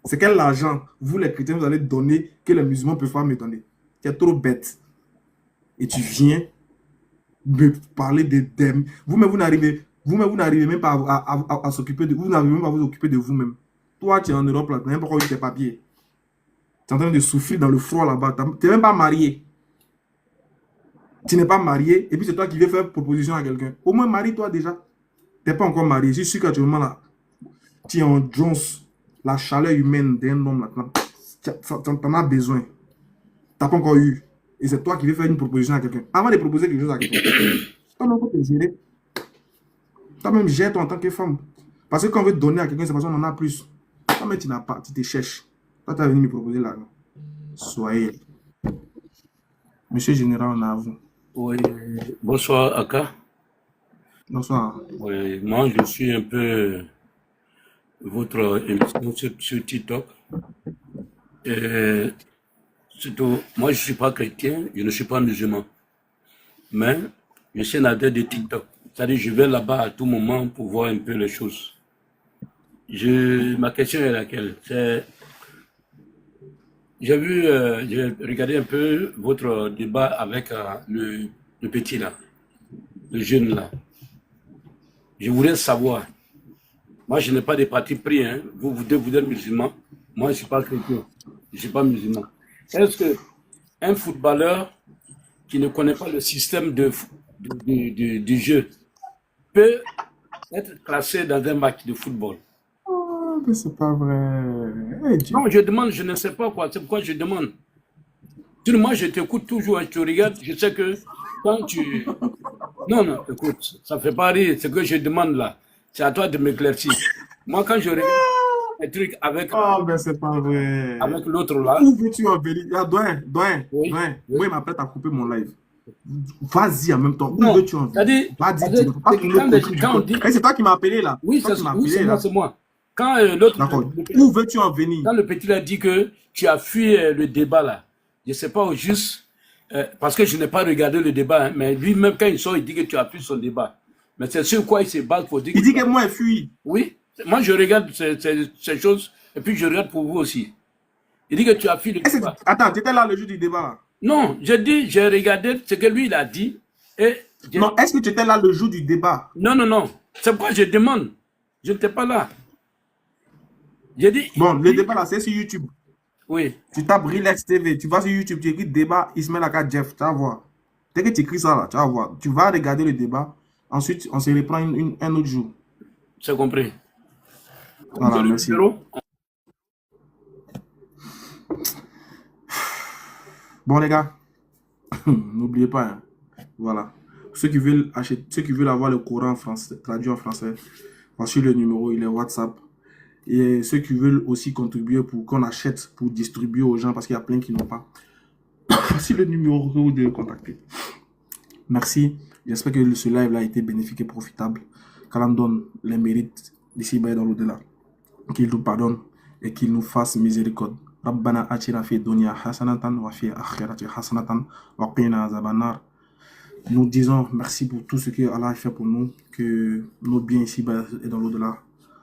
C'est quel argent vous les chrétiens vous allez donner que les musulmans ne peuvent pas me donner? Tu es trop bête. Et tu viens me parler de thèmes. Vous-même, vous n'arrivez même pas à s'occuper de vous. Vous n'arrivez même pas à vous occuper de vous-même. Toi, tu es en Europe, là, tu n'as même pas eu tes papiers. Tu es en train de souffrir dans le froid là-bas. Tu n'es même pas marié. Tu n'es pas marié, et puis c'est toi qui viens faire proposition à quelqu'un. Au moins, marie-toi déjà. Tu n'es pas encore marié. Je suis sûr qu'actuellement, là, tu es en Jones. La chaleur humaine d'un homme, là, tu en as besoin. Tu n'as pas encore eu. Et c'est toi qui veux faire une proposition à quelqu'un. Avant de proposer quelque chose à quelqu'un, toi-même, faut te gérer. Toi-même, gère-toi en tant que femme. Parce que quand on veut donner à quelqu'un, c'est parce qu'on en a plus. Toi-même, tu n'as pas, tu te cherches. Toi, tu as venu me proposer l'argent. Soyez. Monsieur Général, on a à vous. Oui, bonsoir Aka. Bonsoir. Oui, moi, je suis un peu votre émission sur TikTok. Et surtout, moi, je ne suis pas chrétien, je ne suis pas musulman. Mais je suis un adepte de TikTok. C'est-à-dire, je vais là-bas à tout moment pour voir un peu les choses. Ma question est laquelle? J'ai regardé un peu votre débat avec le petit là, le jeune là. Je voulais savoir. Moi, je n'ai pas de parti pris. Hein. Vous êtes musulman. Moi, je ne suis pas chrétien. Je ne suis pas musulman. Est-ce qu'un footballeur qui ne connaît pas le système du jeu peut être classé dans un match de football? Oh, mais c'est pas vrai. Eh, Dieu. Non, je demande, je ne sais pas quoi. C'est pourquoi je demande. Moi, je t'écoute toujours, je te regarde. Je sais que quand tu... Non, non, écoute, ça ne fait pas rire. Ce que je demande là, c'est à toi de m'éclaircir. Moi, quand je regarde un truc avec, Oh, mais c'est pas vrai. avec l'autre là, Où veux-tu en venir? Ah, Doyen, oui, moi, oui. il m'apprête à couper mon live. Vas-y en même temps. Où Non, veux-tu en venir? c'est-à-dire, Vas-y, tu ne peux pas c'est tourner quand, autour du quand on pot. dit... Eh, c'est toi qui m'as appelé là. Oui, C'est toi qui m'as oui, appelé c'est moi, là. c'est moi. Quand l'autre, D'accord. Où veux-tu en venir? quand le petit a dit que tu as fui le débat là, je ne sais pas au juste, parce que je n'ai pas regardé le débat, hein, mais lui-même quand il sort, il dit que tu as fui son débat. Mais c'est sur quoi il se base pour dire Il dit que moi, je fuis. Oui, moi je regarde ces choses, et puis je regarde pour vous aussi. Il dit que tu as fui le débat. Attends, tu étais là le jour du débat là? Non, j'ai regardé ce que lui il a dit. Et non, est-ce que tu étais là le jour du débat? Non, non, non. C'est pourquoi je demande. Je n'étais pas là. J'ai dit... Bon, le débat là, c'est sur YouTube. Oui. Tu tapes Relax TV, tu vas sur YouTube, tu écris débat Ismail Aka Jeff, tu vas voir. Dès que tu écris ça là, tu vas voir. Tu vas regarder le débat, ensuite on se reprend un autre jour. C'est compris. Voilà, merci. Bon les gars, n'oubliez pas, hein. Voilà. Ceux qui veulent acheter, ceux qui veulent avoir le Coran en français, traduit en français, voici le numéro, il est WhatsApp. Et ceux qui veulent aussi contribuer pour qu'on achète, pour distribuer aux gens, parce qu'il y a plein qui n'ont pas. Voici le numéro que vous devez contacter. Merci. J'espère que ce live-là a été bénéfique et profitable. Qu'Allah donne les mérites d'ici-bas et dans l'au-delà. Qu'il nous pardonne et qu'il nous fasse miséricorde. Rabbana atina fi dunya hasanatan wa fi akhirati hasanatan wa qina azaban nar. Nous disons merci pour tout ce que Allah a fait pour nous, que nos biens ici-bas et dans l'au-delà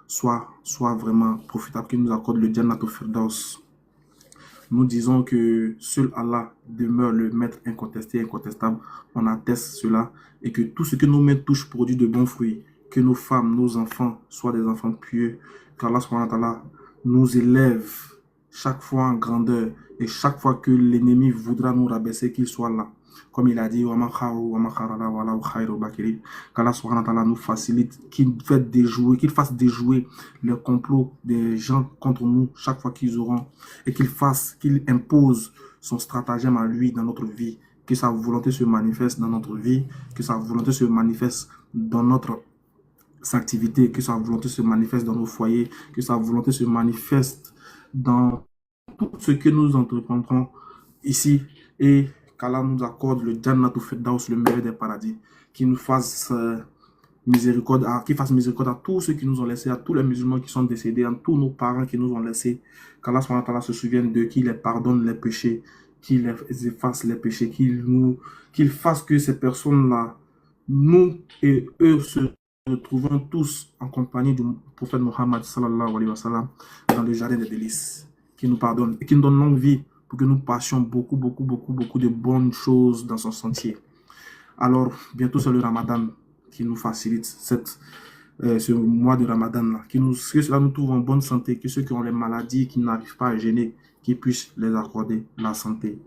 soient vraiment profitables, qu'il nous accorde le Jannat al-Firdaus. Nous disons que seul Allah demeure le maître incontesté et incontestable. On atteste cela et que tout ce que nos mains touchent produit de bons fruits. Que nos femmes, nos enfants soient des enfants pieux. Qu'Allah subhanahu wa ta'ala nous élève chaque fois en grandeur et chaque fois que l'ennemi voudra nous rabaisser, qu'il soit là. Comme il a dit, qu'Allah subhanahu wa ta'ala nous facilite, qu'il fasse déjouer le complot des gens contre nous chaque fois qu'ils auront, et qu'il impose son stratagème à lui dans notre vie, que sa volonté se manifeste dans notre vie, que sa volonté se manifeste dans notre activité, que sa volonté se manifeste dans nos foyers, que sa volonté se manifeste dans tout ce que nous entreprendrons ici, et qu'Allah nous accorde le Jannat al-Firdaus, le meilleur des paradis, qu'il nous fasse miséricorde, qu'il fasse miséricorde à tous ceux qui nous ont laissés, à tous les musulmans qui sont décédés, à tous nos parents qui nous ont laissés, qu'Allah se souvienne d'eux, qu'il les pardonne les péchés, qu'il efface les péchés, qu'il fasse que ces personnes-là, nous et eux, se retrouvons tous en compagnie du prophète Mohammed sallallahu alayhi wa sallam dans le jardin des délices, qu'il nous pardonne et qu'il nous donne longue vie pour que nous passions beaucoup de bonnes choses dans son sentier. Alors, bientôt c'est le Ramadan qui nous facilite ce mois de Ramadan là, que cela nous trouve en bonne santé, que ceux qui ont les maladies, qui n'arrivent pas à jeûner, qu'ils puissent les accorder la santé.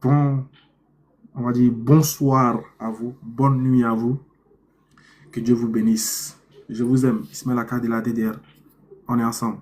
Bon, on va dire bonsoir à vous, bonne nuit à vous, que Dieu vous bénisse. Je vous aime, Ismail Aka de la DDR, on est ensemble.